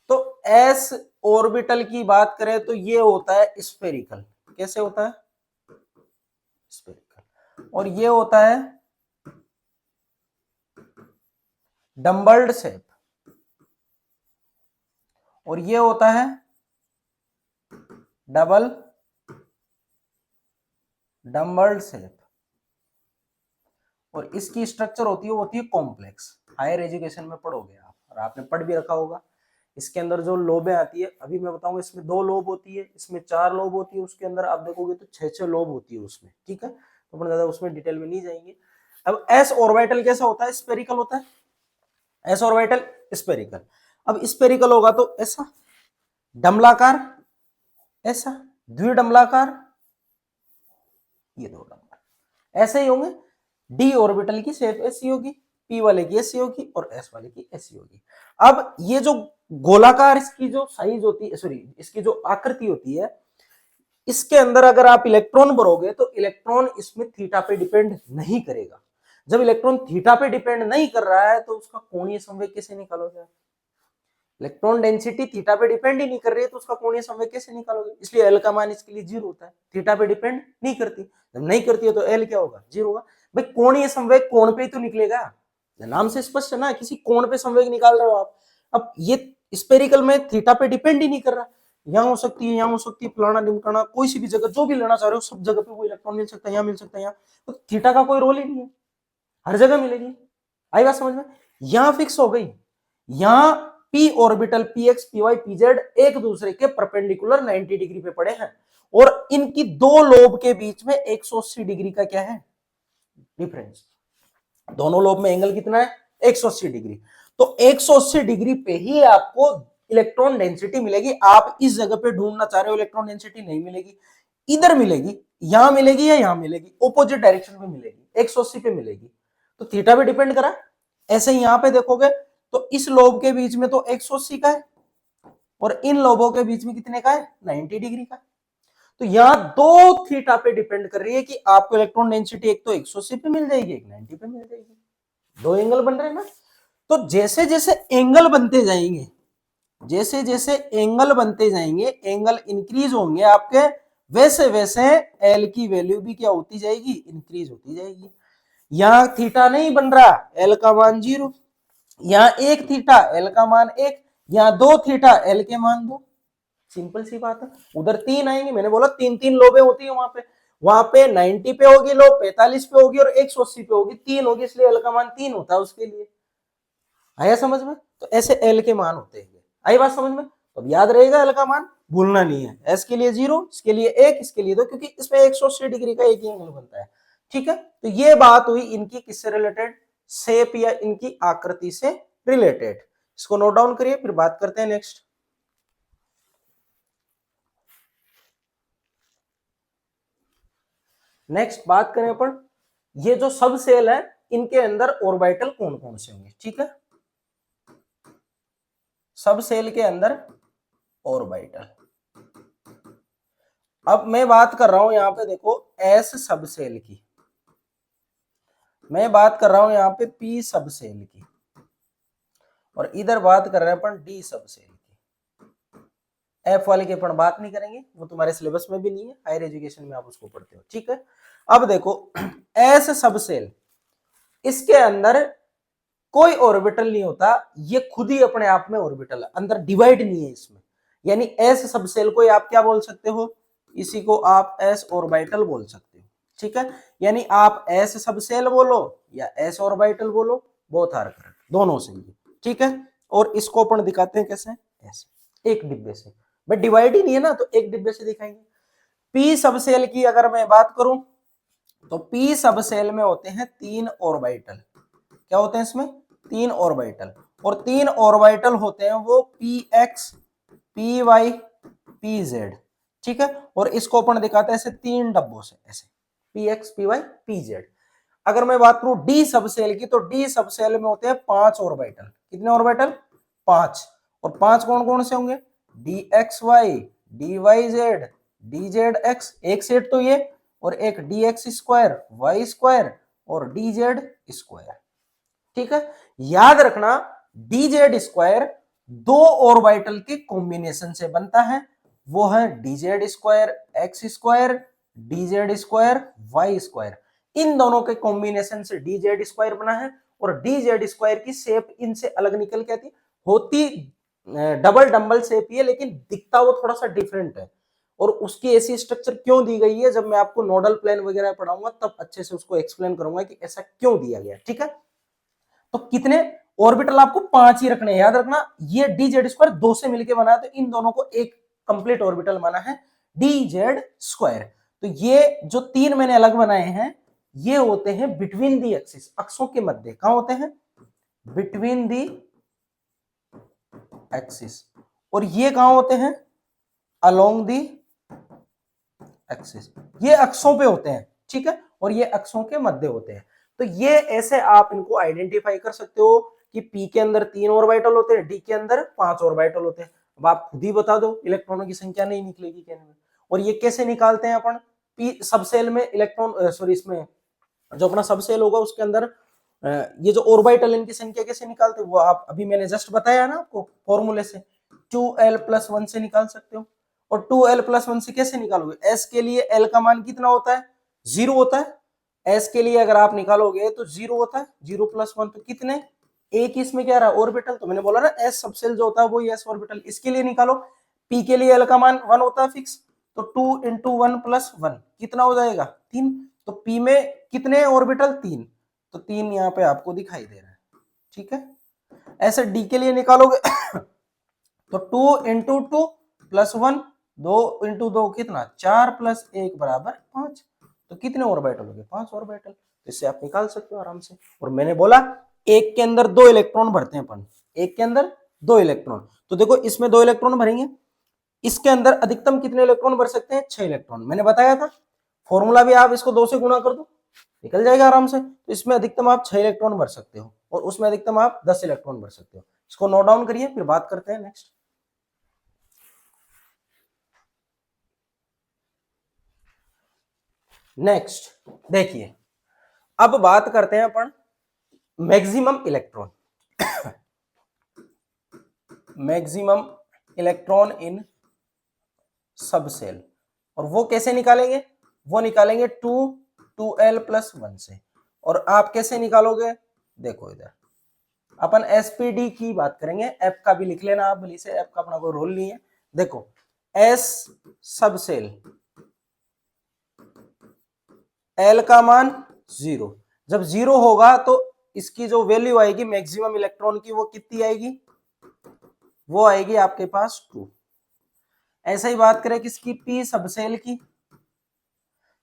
तो एस ऑर्बिटल की बात करें तो ये होता है स्फेरिकल। कैसे होता है, स्फेरिकल। और ये होता है डम्बल्ड शेप, और ये होता है डबल डम्बल्ड शेप। और इसकी स्ट्रक्चर होती है कॉम्प्लेक्स। हायर एजुकेशन में पढ़ोगे आप, और आपने पढ़ भी रखा होगा। इसके अंदर जो लोबें आती है, अभी मैं बताऊंगा, इसमें 2 लोब होती है, इसमें 4 लोब होती है, उसके अंदर आप देखोगे तो 6 लोब होती है उसमें। ठीक है, तो अपन ज्यादा उसमें डिटेल में नहीं जाएंगे। अब एस ऑर्बिटल कैसा होता है, स्फेरिकल होता है। S orbital spherical. अब स्फेरिकल होगा तो ऐसा डमलाकार, ऐसा द्विडमलाकार, ये 2 डमलाकार ऐसे ही होंगे। डी ऑर्बिटल की शेप ऐसी होगी, पी वाले की ऐसी होगी, और एस वाले की ऐसी होगी। अब ये जो गोलाकार इसकी जो साइज होती है, सॉरी इसकी जो आकृति होती है, इसके अंदर अगर आप इलेक्ट्रॉन भरोगे तो इलेक्ट्रॉन इसमें थीटा पे डिपेंड नहीं करेगा। जब इलेक्ट्रॉन थीटा पे डिपेंड नहीं कर रहा है तो उसका कोणीय संवेग कैसे निकालोगे? इलेक्ट्रॉन डेंसिटी थीटा पे डिपेंड ही नहीं कर रही है तो उसका कोणीय संवेग कैसे निकालोगे? इसलिए एल का मान इसके लिए 0 होता है, थीटा पे डिपेंड नहीं करती। जब नहीं करती है तो एल क्या होगा, 0 होगा। भाई कोणीय संवेग कोण पे ही तो निकलेगा, नाम से स्पष्ट है ना, किसी कोण पे संवेग निकाल रहे हो आप। अब ये स्पेरिकल में थीटा पे डिपेंड ही नहीं कर रहा, यहाँ हो सकती है, यहाँ हो सकती है, फलाना ढिमकाना, कोई सी भी जगह जो भी लेना चाह रहे हो सब जगह पे वो इलेक्ट्रॉन मिल सकता है, यहाँ मिल सकता है, यहाँ तो थीटा का कोई रोल ही नहीं है, हर जगह मिलेगी। आई बात समझ में? यहां फिक्स हो गई, यहां P orbital P X P Y P Z एक दूसरे के परपेंडिकुलर 90 डिग्री पे पड़े हैं, और इनकी 2 लोब के बीच में 180 डिग्री का क्या है, डिफरेंस। दोनों लोब में एंगल कितना है, 180 डिग्री। तो 180 डिग्री पे ही आपको इलेक्ट्रॉन डेंसिटी मिलेगी। आप इस जगह पे ढूंढना चाह रहे हो, इलेक्ट्रॉन डेंसिटी नहीं मिलेगी, इधर मिलेगी, यहां मिलेगी या यहां मिलेगी, ऑपोजिट डायरेक्शन में मिलेगी, 180 पे मिलेगी। तो थीटा पे डिपेंड करा। ऐसे ही यहां पे देखोगे तो इस लोब के बीच में तो 180 का है, और इन लोबों के बीच में कितने का है, 90 डिग्री का। तो यहां 2 थीटा पे डिपेंड कर रही है कि आपको इलेक्ट्रॉन डेंसिटी एक तो 180 पे मिल जाएगी, एक 90 पे मिल जाएगी। 2 एंगल बन रहे हैं ना। तो जैसे जैसे एंगल बनते जाएंगे, जैसे जैसे एंगल बनते जाएंगे, एंगल इंक्रीज होंगे आपके, वैसे वैसे एल की वैल्यू भी क्या होती जाएगी, इंक्रीज होती जाएगी। यहां थीटा नहीं बन रहा, एल का मान 0, यहां 1 थीटा एल का मान 1, यहां 2 थीटा एल के मान 2। सिंपल सी बात है। उधर 3 आएंगे, मैंने बोला 3 लोबे होती है वहां पे 90 पे होगी लोब, 45 पे होगी, और 180 पे होगी, 3 होगी, इसलिए एल का मान 3 होता है उसके लिए। आया समझ में? तो ऐसे एल के मान होते हैं। आई बात समझ में? तो याद रहेगा एल का मान, भूलना नहीं है। एस के लिए 0, इसके लिए 1, इसके लिए 2, क्योंकि इसमें 180 डिग्री का एक ही एंगल बनता है। ठीक है, तो ये बात हुई इनकी किससे रिलेटेड, शेप या इनकी आकृति से रिलेटेड। इसको नोट डाउन करिए, फिर बात करते हैं नेक्स्ट। नेक्स्ट बात करें अपन, ये जो सब सेल है इनके अंदर ऑर्बिटल कौन कौन से होंगे। ठीक है, सब सेल के अंदर ऑर्बिटल। अब मैं बात कर रहा हूं यहां पे देखो एस सबसेल की, मैं बात कर रहा हूं यहां पे पी सबसेल की, और इधर बात कर रहे हैं अपन डी सबसेल की। एफ वाले की अपन बात नहीं करेंगे, वो तुम्हारे सिलेबस में भी नहीं है, हायर एजुकेशन में आप उसको पढ़ते हो, ठीक है। अब देखो एस सबसेल, इसके अंदर कोई ऑर्बिटल नहीं होता, ये खुद ही अपने आप में ऑर्बिटल है, अंदर डिवाइड नहीं है इसमें। यानी एस सबसेल को आप क्या बोल सकते हो, इसी को आप एस ऑर्बिटल बोल सकते हो, ठीक है। यानी आप एस सबसेल बोलो या एस ऑर्बिटल बोलो, बोथ आर करेक्ट, दोनों सही है, ठीक है। और इसको अपन दिखाते हैं कैसे, ऐसे एक डिब्बे से, बट डिवाइड ही नहीं है ना, तो एक डिब्बे से दिखाएंगे। पी सबसेल की अगर मैं बात करूं तो पी सबसेल में होते हैं 3 ऑर्बिटल। क्या होते हैं इसमें, 3 ऑर्बिटल, और 3 ऑर्बिटल होते हैं वो P X, P Y, P Z, ठीक है। और इसको अपन दिखाते हैं ऐसे 3 डब्बों से, ऐसे P X, P Y, P Z. अगर मैं बात करूं डी सबसेल की, तो डी सबसेल में होते हैं 5 ऑर्बिटल। कितने ऑर्बिटल, 5। और 5 कौन कौन से होंगे, D X Y, D Y Z, D Z X, एक सेट तो ये, और एक D X square, Y square, और डी जेड स्क्वायर, ठीक है। याद रखना डी जेड स्क्वायर 2 ऑर्बिटल के कॉम्बिनेशन से बनता है, वो है D Z square X square, D Z square Y square. इन दोनों के कॉम्बिनेशन से डी जेड स्क्वायर बना है, और डी जेड स्क्वायर की शेप इनसे अलग निकल के आती, होती डबल डम्बल शेप ही है, लेकिन दिखता वो थोड़ा सा डिफरेंट है। और उसकी ऐसी स्ट्रक्चर क्यों दी गई है, जब मैं आपको नोडल प्लेन वगैरह पढ़ाऊंगा तब अच्छे से उसको एक्सप्लेन करूंगा कि ऐसा क्यों दिया गया, ठीक है। तो कितने ऑर्बिटल, आपको 5 ही रखने, याद रखना। ये डी जेड स्क्वायर 2 से मिलकर बना है, तो इन दोनों को एक कंप्लीट ऑर्बिटल माना है डी जेड स्क्वायर। तो ये जो 3 मैंने अलग बनाए हैं, ये होते हैं बिटवीन दी एक्सिस, अक्षों के मध्य। कहां होते हैं, बिटवीन दी एक्सिस। और ये कहां होते हैं, अलोंग दी एक्सिस। ये अक्षों पे होते हैं, ठीक है, और ये अक्षों के मध्य होते हैं। तो ये ऐसे आप इनको आइडेंटिफाई कर सकते हो कि पी के अंदर 3 ऑर्बिटल होते हैं, डी के अंदर 5 ऑर्बिटल होते हैं। अब आप खुद ही बता दो, इलेक्ट्रॉनों की संख्या नहीं निकलेगी कहने में। और ये कैसे निकालते हैं अपन, पी सबसेल में इलेक्ट्रॉन, सॉरी, इसमें जो अपना सबसेल होगा उसके अंदर ये जो ऑर्बिटल इनकी संख्या कैसे निकालते हैं, वो आप अभी मैंने जस्ट बताया ना आपको फॉर्मूले से, 2l+1 से निकाल सकते हो। और 2l+1 से कैसे निकालोगे, s के लिए l का मान कितना होता है, 0 होता है। s के लिए अगर आप निकालोगे तो 0 होता है, 0+1 तो कितने, एक ही इसमें क्या रहा, ऑर्बिटल। तो मैंने बोला ना s सबसेल जो होता है वो s ऑर्बिटल। इसके लिए निकालो, p के लिए l का मान 1 होता है फिक्स, तो 2 × 1+1 कितना हो जाएगा, 3। तो p में कितने ऑर्बिटल, 3, तो 3 यहाँ पे आपको दिखाई दे रहा है, ठीक है। ऐसे d के लिए निकालोगे तो 2 × 2+1, 2 × 2 कितना, 4 + 1 = 5। तो कितने ऑर्बिटल हो गए, 5 ऑर्बिटल। तो इससे आप निकाल सकते हो आराम से। और मैंने बोला एक के अंदर 2 इलेक्ट्रॉन भरते हैं अपन, एक के अंदर 2 इलेक्ट्रॉन। तो देखो इसमें 2 इलेक्ट्रॉन भरेंगे, इसके अंदर अधिकतम कितने इलेक्ट्रॉन भर सकते हैं, 6 इलेक्ट्रॉन। मैंने बताया था फॉर्मूला भी, आप इसको 2 से गुणा कर दो, निकल जाएगा आराम से। तो इसमें अधिकतम आप 6 इलेक्ट्रॉन भर सकते हो, और उसमें अधिकतम आप 10 इलेक्ट्रॉन भर सकते हो। इसको नोट डाउन करिए, फिर बात करते हैं नेक्स्ट। नेक्स्ट देखिए, अब बात करते हैं अपन maximum electron, maximum electron in subshell. और वो कैसे निकालेंगे, वो निकालेंगे 2l+1 से। और आप कैसे निकालोगे, देखो इधर अपन एसपीडी की बात करेंगे, एफ का भी लिख लेना आप भली से, एफ का अपना कोई रोल नहीं है। देखो एस सबसेल, एल का मान 0, जब 0 होगा तो इसकी जो वैल्यू आएगी मैक्सिमम इलेक्ट्रॉन की, वो कितनी आएगी, वो आएगी आपके पास 2। ऐसे ही बात करें किसकी, पी सबसेल की,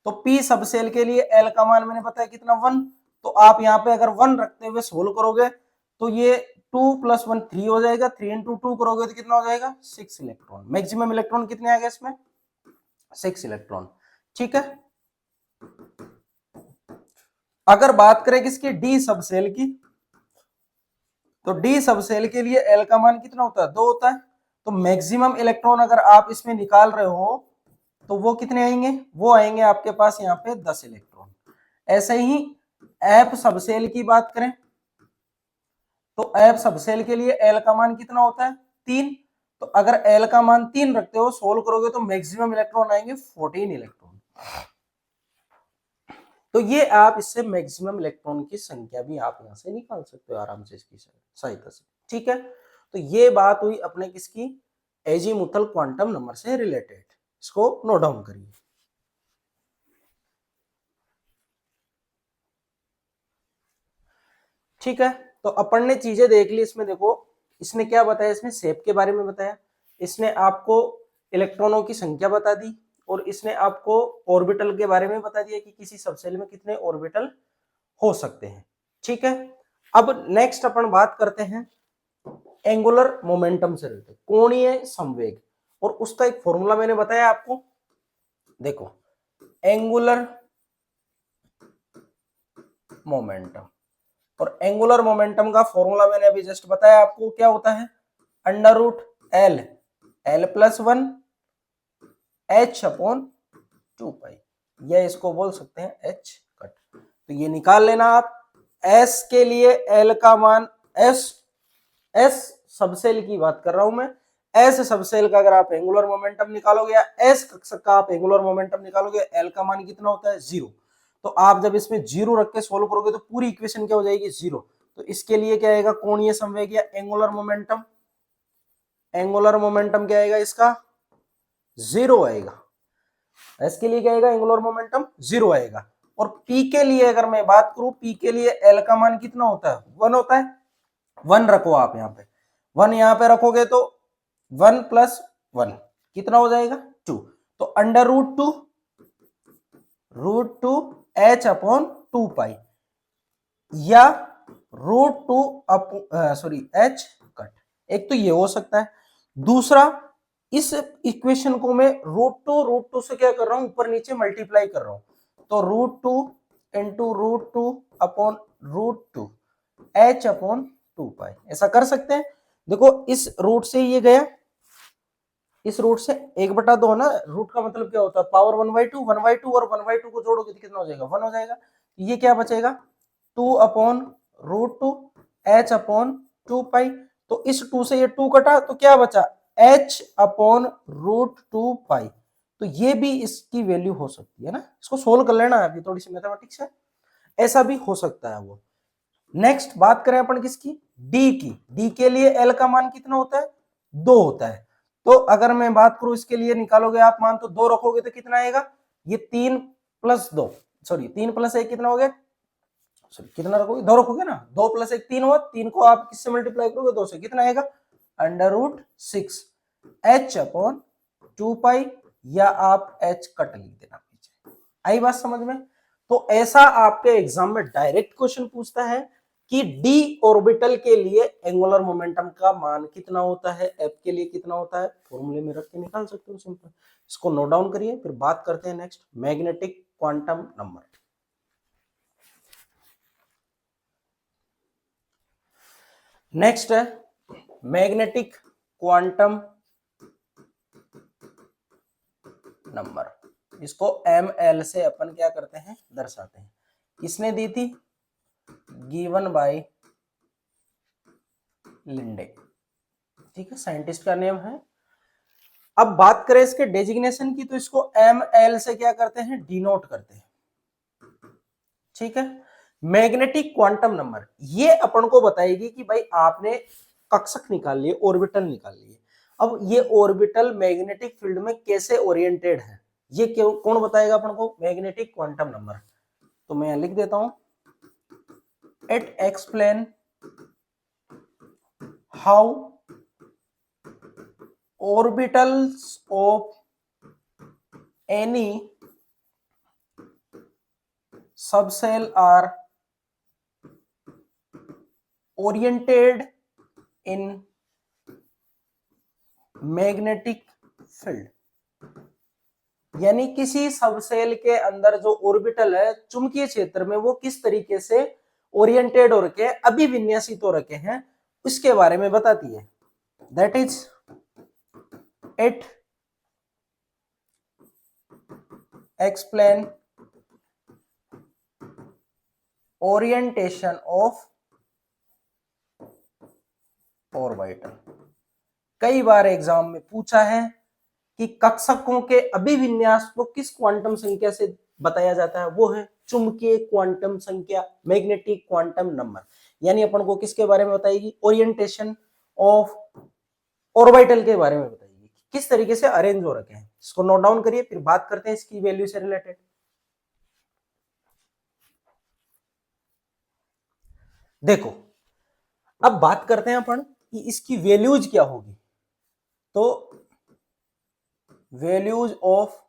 तो पी सबसेल के लिए एल का मान मैंने बताया कितना, 1। तो आप यहाँ पे अगर 1 रखते हुए सोल्व करोगे तो ये 2+1 3 हो जाएगा, 3 × 2 करोगे तो कितना हो जाएगा, 6 इलेक्ट्रॉन। मैक्सिमम इलेक्ट्रॉन कितने आ गए इसमें, 6 इलेक्ट्रॉन, ठीक है। अगर बात करें किसकी, डी सबसेल की, तो डी सबसेल के लिए एल का मान कितना होता है, 2 होता है। तो मैक्सिमम इलेक्ट्रॉन अगर आप इसमें निकाल रहे हो तो वो कितने आएंगे, वो आएंगे आपके पास यहाँ पे 10 इलेक्ट्रॉन। ऐसे ही एफ सबसेल की बात करें तो एफ सबसेल के लिए एल का मान कितना होता है 3। तो अगर एल का मान 3 रखते हो, सोल्व करोगे तो मैक्सिमम इलेक्ट्रॉन आएंगे 14 इलेक्ट्रॉन। तो ये आप इससे मैक्सिमम इलेक्ट्रॉन की संख्या भी आप यहां से निकाल सकते हो आराम से इसकी सहायता से। ठीक है, तो ये बात हुई अपने किसकी, एजीमुथल क्वांटम नंबर से रिलेटेड। इसको नोट डाउन करिए। ठीक है, तो अपन ने चीजें देख ली इसमें। देखो इसने क्या बताया, इसमें शेप के बारे में बताया, इसने आपको इलेक्ट्रॉनों की संख्या बता दी, और इसने आपको ऑर्बिटल के बारे में बता दिया कि किसी सबसेल में कितने ऑर्बिटल हो सकते हैं। ठीक है, अब नेक्स्ट अपन बात करते हैं एंगुलर मोमेंटम से रिलेटेड, कोणीय संवेग, और उसका एक फॉर्मूला मैंने बताया आपको। देखो एंगुलर मोमेंटम, और एंगुलर मोमेंटम का फॉर्मूला मैंने अभी जस्ट बताया आपको, क्या होता है, under root L, L plus 1 H upon 2 pi, या इसको बोल सकते हैं एच कट। तो ये निकाल लेना आप। एस के लिए एल का मान, एस सबसेल की बात कर रहा हूं मैं, एस सबसेल का अगर आप एंगुलर मोमेंटम निकालोगे या एस का आप एंगुलर मोमेंटम निकालोगे, एल का मान कितना होता है 0। तो आप जब इसमें 0 रख के सोल्व करोगे तो पूरी इक्वेशन क्या हो जाएगी 0। तो इसके लिए क्या आएगा, कोणीय संवेग या एंगुलर मोमेंटम, एंगुलर मोमेंटम क्या आएगा इसका 0 आएगा। एस के लिए क्या आएगा, एंगुलर मोमेंटम 0 आएगा। और पी के लिए अगर मैं बात करूं, पी के लिए एल का मान कितना होता है 1 होता है। 1 रखो आप यहाँ पे, 1 यहाँ पे रखोगे तो 1 प्लस 1 कितना हो जाएगा 2। तो under root two H upon 2 pi, या √2 सॉरी एच कट। एक तो ये हो सकता है। दूसरा, इस इक्वेशन को मैं √2 से क्या कर रहा हूं, ऊपर नीचे मल्टीप्लाई कर रहा हूं, तो √2 इंटू √2 अपॉन √2 एच अपॉन 2 पाई, ऐसा कर सकते हैं। देखो इस रूट से ये गया, इस रूट से 1/2 ना, रूट का मतलब क्या होता है पावर 1/2, 1/2 और 1/2 को जोड़ोगे तो कितना हो जाएगा 1 हो जाएगा। ये क्या बचेगा 2 अपॉन √2 एच अपॉन 2 पाई। तो इस 2 से ये 2 कटा तो क्या बचा एच अपॉन √2 पाई। तो ये भी इसकी वैल्यू हो सकती है ना, इसको सोल्व कर लेना है, अभी थोड़ी सी मैथमेटिक्स है, ऐसा भी हो सकता है वो। नेक्स्ट बात करें अपन किसकी, डी की। डी के लिए एल का मान कितना होता है 2 होता है। तो अगर मैं बात करूं इसके लिए निकालोगे आप मान, तो 2 रखोगे तो कितना आएगा, ये 3 प्लस 2 सॉरी 3 प्लस 1 कितना हो गया, सॉरी कितना रखोगे 2 रखोगे ना, 2 प्लस 1 3 हुआ, 3 को आप किससे मल्टीप्लाई करोगे 2 से, कितना आएगा √6 एच अपॉन 2 पाई, या आप एच कट लिख देना पीछे। आई बात समझ में। तो ऐसा आपके एग्जाम में डायरेक्ट क्वेश्चन पूछता है कि डी ऑर्बिटल के लिए एंगुलर मोमेंटम का मान कितना होता है, एफ के लिए कितना होता है, फॉर्मूले में रख के निकाल सकते हो सिंपल। इसको नोट डाउन करिए, फिर बात करते हैं next magnetic quantum number. Next है मैग्नेटिक क्वांटम नंबर, इसको ml से अपन क्या करते हैं दर्शाते हैं। किसने दी थी, गिवन बाय लिंडे। ठीक है, साइंटिस्ट का नेम है। अब बात करें इसके डेजिग्नेशन की, तो इसको ml से क्या करते हैं डिनोट करते हैं। ठीक है, मैग्नेटिक क्वांटम नंबर ये अपन को बताएगी कि भाई आपने कक्षक निकाल लिए, ऑर्बिटल निकाल लिए, अब ये ऑर्बिटल मैग्नेटिक फील्ड में कैसे ओरिएंटेड है, ये क्यों कौन बताएगा अपन को, मैग्नेटिक क्वांटम नंबर। तो मैं लिख देता हूं, it explain how orbitals of any subcell are oriented in magnetic field। यानी किसी सबसेल के अंदर जो ऑर्बिटल है चुंबकीय क्षेत्र में वो किस तरीके से ओरिएंटेड हो रखे हैं, अभिविन्यासित हो रखे हैं, उसके बारे में बताती है। That is it explain orientation of orbital. कई बार एग्जाम में पूछा है कि कक्षकों के अभिविन्यास को किस क्वांटम संख्या से बताया जाता है, वो है चुंबकीय क्वांटम संख्या, मैग्नेटिक क्वांटम नंबर। यानी अपन को किसके बारे में बताएगी, ओरिएंटेशन ऑफ ऑर्बिटल के बारे में बताएगी, किस तरीके से अरेंज हो रखे हैं। इसको नोट डाउन करिए, फिर बात करते हैं इसकी वैल्यू से रिलेटेड। देखो अब बात करते हैं अपन कि इसकी वैल्यूज क्या होगी। तो वैल्यूज ऑफ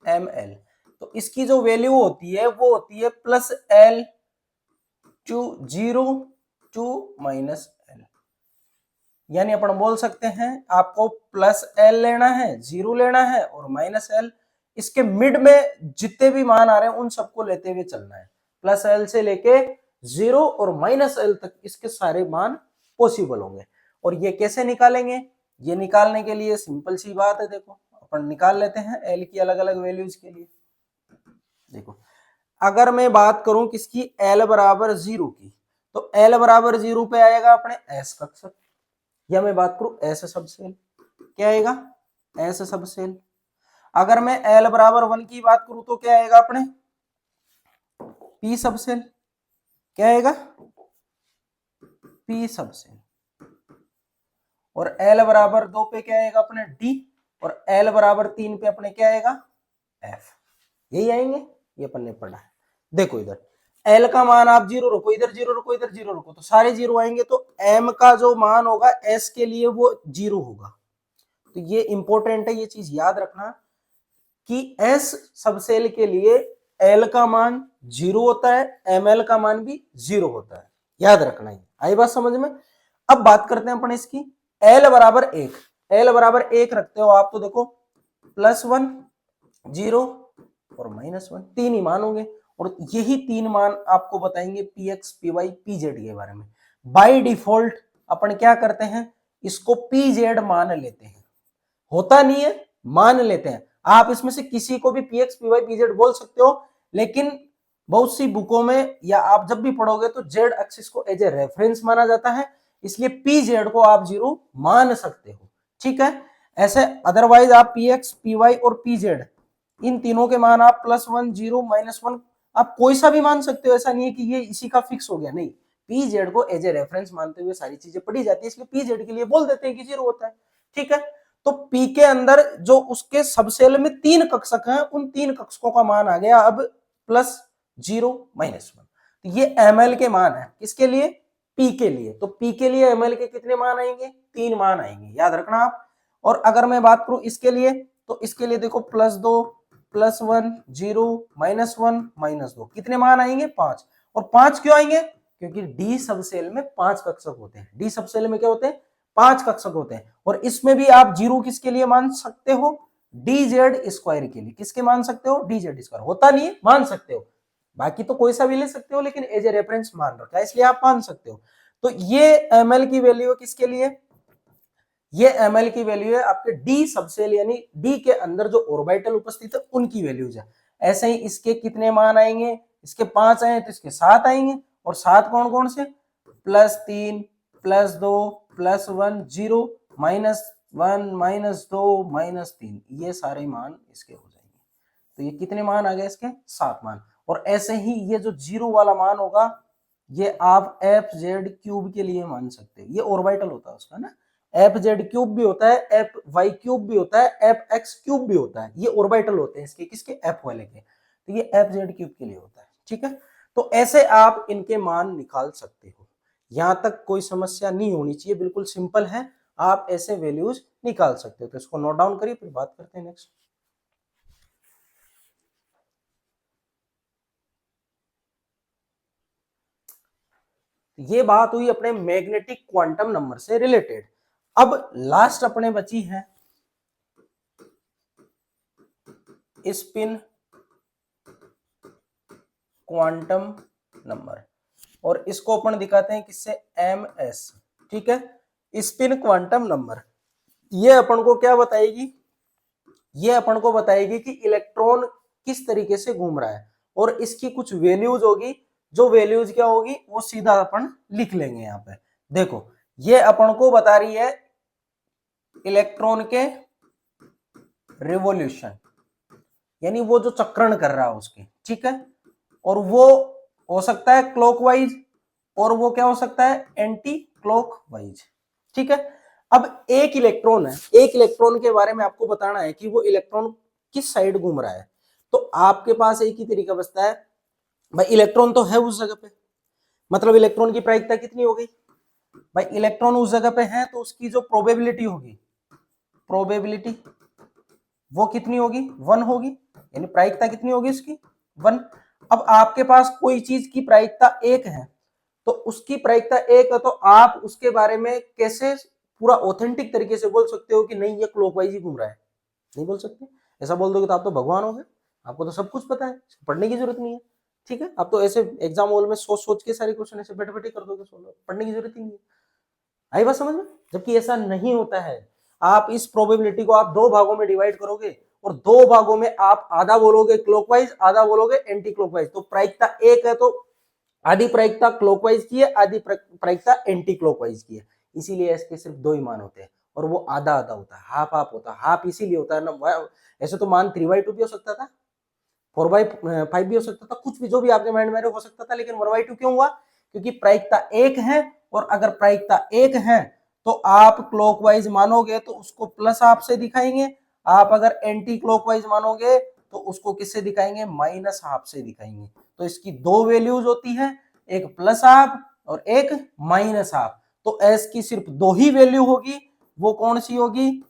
ml, तो इसकी जो वैल्यू होती है वो होती है plus L to 0 to minus L. यानी अपन बोल सकते हैं आपको प्लस एल लेना है, 0 लेना है और माइनस एल। इसके मिड में जितने भी मान आ रहे हैं उन सबको लेते हुए चलना है। प्लस एल से लेके 0 और माइनस एल तक इसके सारे मान पॉसिबल होंगे। और ये कैसे निकालेंगे, ये निकालने के लिए सिंपल सी बात है, देखो अपन निकाल लेते हैं एल की अलग अलग वैल्यूज के लिए। देखो अगर मैं बात करूं किसकी, एल बराबर 0 की, तो एल बराबर 0 पे आएगा अपने एस कक्षक, या मैं बात करूं एस सबसेल, क्या आएगा एस सबसेल। अगर मैं एल बराबर 1 की बात करूं तो क्या आएगा अपने पी सबसेल, क्या आएगा पी सबसेल। और एल बराबर 2 पे क्या आएगा अपने डी, और एल बराबर 3 पे अपने क्या आएगा एफ। यही आएंगे, ये अपन ने पढ़ा है। देखो इधर एल का मान आप 0 रखो, इधर 0 रखो, इधर 0 रखो, तो सारे 0 आएंगे। तो एम का जो मान होगा एस के लिए वो 0 होगा। तो ये इंपॉर्टेंट है, ये चीज याद रखना कि एस सबसेल के लिए एल का मान 0 होता है, एम एल का मान भी 0 होता है, याद रखना है। आई बात समझ में। अब बात करते हैं अपन इसकी, एल बराबर 1, एल बराबर 1 रखते हो आप तो देखो +1 0 और -1, 3 ही मान होंगे। और यही 3 मान आपको बताएंगे P X P Y P Z के बारे में। बाय डिफॉल्ट अपन क्या करते हैं, इसको पी जेड मान लेते हैं, होता नहीं है मान लेते हैं। आप इसमें से किसी को भी P X P Y P Z बोल सकते हो, लेकिन बहुत सी बुकों में या आप जब भी पढ़ोगे तो जेड एक्सिस को एज ए रेफरेंस माना जाता है, इसलिए पी जेड को आप 0 मान सकते हो, ठीक है। ऐसे अदरवाइज आप पी एक्स पी वाई और पी जेड इन तीनों के मान आप +1 0 -1 आप कोई सा भी मान सकते हो। ऐसा नहीं है कि ये इसी का फिक्स हो गया, नहीं, पी जेड को एज ए रेफरेंस मानते हुए सारी चीजें पढ़ी जाती है, इसलिए पी जेड के लिए बोल देते हैं कि 0 होता है, ठीक है। तो पी के अंदर जो उसके सबसेल में 3 कक्षक हैं, उन 3 कक्षकों का मान आ गया अब +0 -1। तो ये एमएल के मान है, किसके लिए पी के लिए। तो पी के लिए एमएल के कितने मान आएंगे, 3 मान आएंगे, याद रखना आप। और अगर मैं बात करूं इसके लिए, तो इसके लिए देखो +2 +1 0 -1 -2 कितने मान आएंगे 5। और 5 क्यों आएंगे, क्योंकि डी सबसेल में 5 कक्षक होते हैं, डी सबसेल में क्या होते हैं 5 कक्षक होते हैं। और इसमें भी आप 0 किसके लिए मान सकते हो, डी जेड स्क्वायर के लिए। किसके मान सकते हो, डी जेड स्क्वायर, होता नहीं है मान सकते हो, बाकी तो कोई सा भी ले सकते हो, लेकिन एज ए रेफरेंस मान रखा है इसलिए आप मान सकते हो। तो ये एमएल की वैल्यू है किसके लिए, ये एमएल की वैल्यू है आपके डी सबसेल यानी डी के अंदर जो ऑर्बिटल उपस्थित है उनकी वैल्यूज है। ऐसे ही इसके कितने मान आएंगे, इसके 5 आए तो इसके 7 आएंगे। और 7 कौन कौन से, +3 +2 +1 0 -1 -2 -3, ये सारे मान इसके हो जाएंगे। तो ये कितने मान आ गए इसके 7 मान। और ऐसे ही ये जो 0 वाला मान होगा ये आप एफ जेड क्यूब के लिए मान सकते हो, ये ऑर्बिटल होता है उसका ना, एफ जेड क्यूब भी होता है, एफ वाई क्यूब भी होता है, एफ एक्स क्यूब भी होता है, ये ऑर्बिटल होते हैं इसके, किसके एफ वाले के। तो ये एफ जेड क्यूब के लिए होता है, ठीक है। तो ऐसे आप इनके मान निकाल सकते हो, यहां तक कोई समस्या नहीं होनी चाहिए, बिल्कुल सिंपल है, आप ऐसे वैल्यूज निकाल सकते हो। तो इसको नोट डाउन करिए, फिर बात करते हैं नेक्स्ट। ये बात हुई अपने मैग्नेटिक क्वांटम नंबर से रिलेटेड। अब लास्ट अपने बची है स्पिन क्वांटम नंबर, और इसको अपन दिखाते हैं किससे, एम एस, ठीक है। स्पिन क्वांटम नंबर ये अपन को क्या बताएगी, ये अपन को बताएगी कि इलेक्ट्रॉन किस तरीके से घूम रहा है, और इसकी कुछ वैल्यूज होगी, जो वैल्यूज क्या होगी वो सीधा अपन लिख लेंगे यहाँ पे। देखो ये अपन को बता रही है इलेक्ट्रॉन के रिवॉल्यूशन, यानी वो जो चक्रण कर रहा है उसके, ठीक है, और वो हो सकता है क्लॉकवाइज, और वो क्या हो सकता है एंटी क्लॉकवाइज, ठीक है। अब एक इलेक्ट्रॉन है, एक इलेक्ट्रॉन के बारे में आपको बताना है कि वो इलेक्ट्रॉन किस साइड घूम रहा है, तो आपके पास एक ही तरीका बचता है, भाई इलेक्ट्रॉन तो है उस जगह पे, मतलब इलेक्ट्रॉन की प्रायिकता कितनी हो गई, भाई इलेक्ट्रॉन उस जगह पे है तो उसकी जो प्रोबेबिलिटी होगी, प्रोबेबिलिटी वो कितनी होगी, 1 होगी, यानी प्रायिकता कितनी होगी इसकी 1। अब आपके पास कोई चीज की प्रायिकता 1 है, तो उसकी प्रायिकता 1 है, तो आप उसके बारे में कैसे पूरा ऑथेंटिक तरीके से बोल सकते हो कि नहीं ये क्लॉकवाइज ही घूम रहा है, नहीं बोल सकते। ऐसा बोल दोगे तो आप तो भगवान हो गए, आपको तो सब कुछ पता है, पढ़ने की जरूरत नहीं है, ठीक है। आप तो ऐसे एग्जाम हॉल में सोच सोच के सारे क्वेश्चन ऐसे बैठे बैठे कर दोगे, पढ़ने की जरूरत ही नहीं है। आई बात समझ में, जबकि ऐसा नहीं होता है। आप इस प्रोबेबिलिटी को आप दो भागों में डिवाइड करोगे, और दो भागों में आप आधा बोलोगे क्लॉकवाइज, आधा बोलोगे एंटी क्लॉकवाइज, तो प्रायिकता 1 है, तो आधी प्रायिकता क्लॉकवाइज की है, आधी प्रायिकता एंटी क्लॉकवाइज की है, इसीलिए इसके सिर्फ 2 ही मान होते हैं, और वो आधा आधा होता है, हाफ हाफ होता है। हाफ इसीलिए होता है ना, ऐसे तो मान 3/2 भी हो सकता था, 4/5 भी हो सकता था, कुछ भी जो भी आपके माइंड में हो सकता था, लेकिन 1/2 क्यों हुआ, क्योंकि प्रायिकता 1 है, और अगर प्रायिकता 1 है तो आप क्लॉकवाइज मानोगे तो उसको प्लस हाफ से दिखाएंगे, आप अगर एंटी क्लॉकवाइज मानोगे तो उसको किससे दिखाएंगे, माइनस हाफ से दिखाएंगे। तो इसकी दो वैल्यूज होती है, एक प्लस हाफ और एक माइनस हाफ, तो एस की सिर्फ दो ही वैल्यू होगी, वो कौन सी होगी,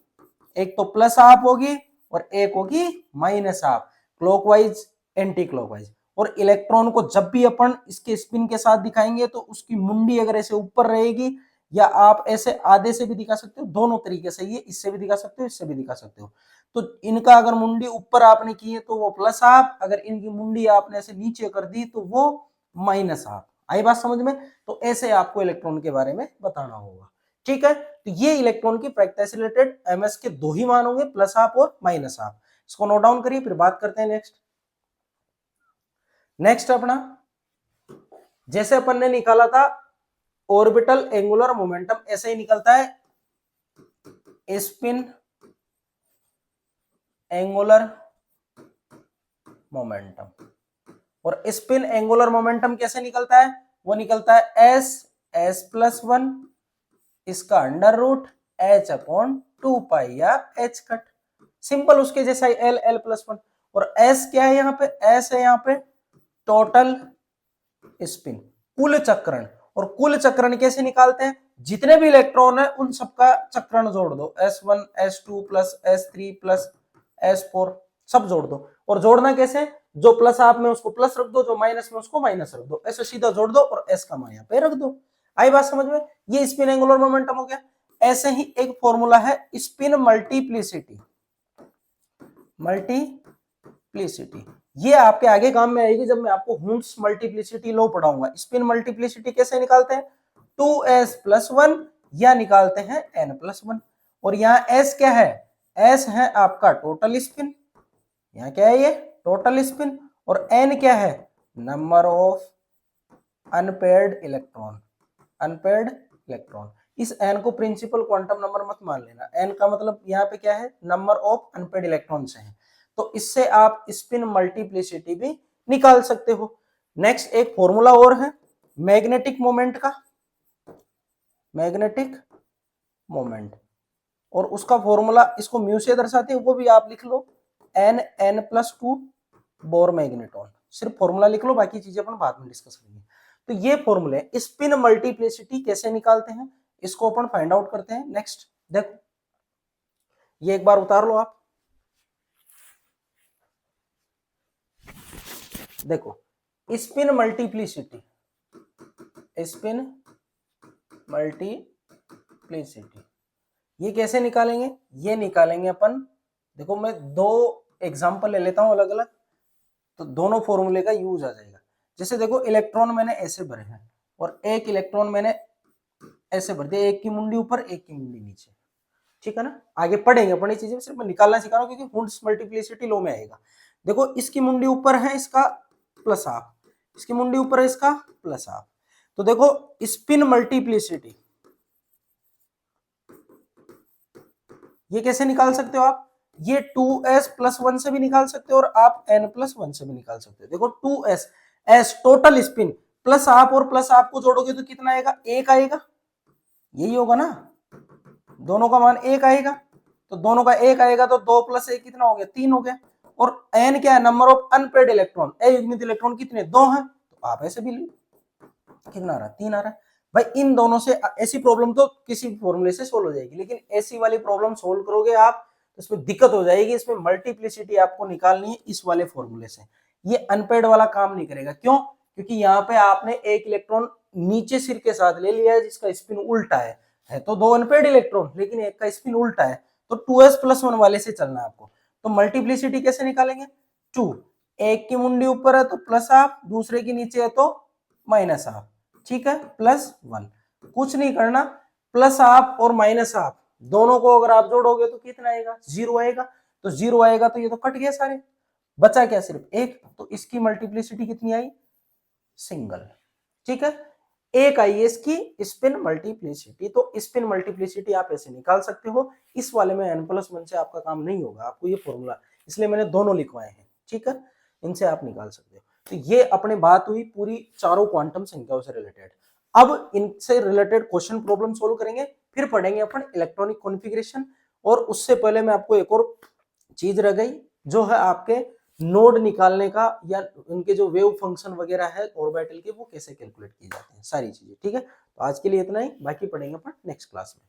एक तो प्लस हाफ होगी और एक होगी minus half, clockwise anti clockwise. और इलेक्ट्रॉन को जब भी अपन इसके स्पिन के साथ दिखाएंगे तो उसकी मुंडी अगर ऐसे ऊपर रहेगी, या आप ऐसे आधे से भी दिखा सकते हो, दोनों तरीके से, ये इससे भी दिखा सकते हो, इससे भी दिखा सकते हो। तो इनका अगर मुंडी ऊपर आपने की है तो वो प्लस हाफ, अगर इनकी मुंडी आपने ऐसे नीचे कर दी तो वो माइनस हाफ। आई बात समझ में, तो ऐसे आपको इलेक्ट्रॉन के बारे में बताना होगा, ठीक है। तो ये इलेक्ट्रॉन की प्रायिकता से रिलेटेड एमएस के दो ही मान होंगे, प्लस हाफ और माइनस हाफ। इसको नोट डाउन करिए, फिर बात करते हैं नेक्स्ट। नेक्स्ट अपना, जैसे अपन ने निकाला था ऑर्बिटल एंगुलर मोमेंटम, ऐसे ही निकलता है स्पिन एंगुलर मोमेंटम। और स्पिन एंगुलर मोमेंटम कैसे निकलता है, वो निकलता है s+1 इसका अंडर रूट h/2 या h कट, सिंपल उसके जैसा ही l+1। और s क्या है यहाँ पे, s है यहाँ पे टोटल स्पिन, कुल चक्रण। और कुल चक्रण कैसे निकालते हैं, जितने भी इलेक्ट्रॉन है उन सबका चक्रण जोड़ दो, s1 s2 plus s3 plus s4 सब जोड़ दो। और जोड़ना कैसे, जो प्लस हाफ में उसको प्लस रख दो, जो माइनस में उसको माइनस रख दो, ऐसे सीधा जोड़ दो और s का मान यहाँ पे रख दो। आई बात समझ में, ये स्पिन एंगुलर मोमेंटम हो गया। ऐसे ही एक फॉर्मूला है स्पिन मल्टीप्लिसिटी, मल्टीप्लिसिटी, ये आपके आगे काम में आएगी जब मैं आपको हुंस मल्टीप्लिसिटी लॉ पढ़ाऊंगा। स्पिन मल्टीप्लिसिटी कैसे निकालते हैं, 2s+1 या निकालते हैं n+1। और यहाँ s क्या है, s है आपका टोटल स्पिन, यहाँ क्या है ये टोटल स्पिन, और n क्या है, number of unpaired electron, unpaired electron. इस n को प्रिंसिपल क्वांटम नंबर मत मान लेना, n का मतलब यहाँ पे क्या है, नंबर ऑफ अनपेयर्ड इलेक्ट्रॉन्स है। तो इससे आप स्पिन मल्टीप्लिसिटी भी निकाल सकते हो। नेक्स्ट एक फॉर्मूला और है मैग्नेटिक मोमेंट का, मैग्नेटिक मोमेंट, और उसका फॉर्मूला इसको म्यू से दर्शाते हैं, वो भी आप लिख लो, n+2 बोर मैग्नेटॉन। सिर्फ फॉर्मूला लिख लो, बाकी चीजें अपन बाद में डिस्कस करेंगे। तो ये फॉर्मूले स्पिन मल्टीप्लिसिटी कैसे निकालते हैं, इसको अपन फाइंड आउट करते हैं। नेक्स्ट देखो, ये एक बार उतार लो आप, देखो स्पिन मल्टीप्लिसिटी, स्पिन मल्टीप्लिसिटी ये कैसे निकालेंगे, ये निकालेंगे अपन, देखो मैं दो एग्जांपल ले लेता हूं अलग अलग, तो दोनों फॉर्मूले का यूज आ जाएगा। जैसे देखो इलेक्ट्रॉन मैंने ऐसे भरे हैं, और एक इलेक्ट्रॉन मैंने ऐसे भर दिया, एक की मुंडी ऊपर एक की मुंडी नीचे, ठीक है ना, आगे पढ़ेंगे अपन ये चीजें, सिर्फ मैं निकालना सिखा रहा हूँ क्योंकि हुंड्स मल्टीप्लिसिटी लॉ में आएगा। देखो इसकी मुंडी ऊपर है इसका प्लस हाफ, इसकी मुंडी ऊपर है इसका प्लस हाफ, तो देखो स्पिन मल्टीप्लिसिटी ये कैसे निकाल सकते हो आप, ये 2s प्लस 1 से भी निकाल सकते हो और आप n प्लस 1 से भी निकाल सकते हो। देखो 2s s total spin plus half और प्लस हाफ को जोड़ोगे तो कितना आएगा, 1 आएगा, यही होगा ना, दोनों का मान 1 आएगा, तो दोनों का 1 आएगा तो 2 प्लस 1 कितना हो गया, 3 हो गया। और n क्या है, नंबर ऑफ अनपेड इलेक्ट्रॉन, अयुग्मित इलेक्ट्रॉन कितने, 2 हैं, तो आप ऐसे भी कितना आ रहा है, 3 आ रहा है। भाई इन दोनों से ऐसी प्रॉब्लम तो किसी भी फॉर्मूले से सोल्व हो जाएगी, लेकिन ऐसी वाली प्रॉब्लम सोल्व करोगे आप तो इसमें दिक्कत हो जाएगी, इसमें मल्टीप्लिसिटी आपको निकालनी है इस वाले फॉर्मूले से, ये अनपेड वाला काम नहीं करेगा। क्यों, क्योंकि यहाँ पे आपने एक इलेक्ट्रॉन नीचे सिर के साथ ले लिया है जिसका स्पिन उल्टा है तो 2 अनपेड इलेक्ट्रॉन लेकिन एक का स्पिन उल्टा है, तो 2s प्लस 1 वाले से चलना है आपको। तो मल्टीप्लिसिटी कैसे निकालेंगे, 2, एक की मुंडी ऊपर है तो प्लस हाफ, दूसरे की नीचे है तो माइनस हाफ, ठीक है, प्लस 1, कुछ नहीं करना, प्लस हाफ और माइनस हाफ दोनों को अगर आप जोड़ोगे तो कितना आएगा, 0 आएगा, तो 0 आएगा तो ये तो कट गया सारे, बचा क्या सिर्फ एक, तो इसकी मल्टीप्लिसिटी कितनी आई, सिंगल, ठीक है, एक आई है इसकी स्पिन मल्टीप्लिसिटी। तो स्पिन मल्टीप्लिसिटी आप ऐसे निकाल सकते हो, इस वाले में n+1 से आपका काम नहीं होगा, आपको ये फॉर्मूला, इसलिए मैंने दोनों लिखवाए हैं, ठीक है, इनसे आप निकाल सकते हो। तो ये अपने बात हुई पूरी चारों क्वांटम संख्याओं से रिलेटेड। अब इनसे रिलेटेड क्वेश्चन प्रॉब्लम सोल्व करेंगे, फिर पढ़ेंगे अपन इलेक्ट्रॉनिक कॉन्फ़िगरेशन, और उससे पहले मैं आपको एक और चीज रह गई जो है आपके नोड निकालने का, या उनके जो वेव फंक्शन वगैरह है ऑर्बिटल के वो कैसे कैलकुलेट किए जाते हैं, सारी चीजें, ठीक है। तो आज के लिए इतना ही, बाकी पढ़ेंगे अपन नेक्स्ट क्लास में।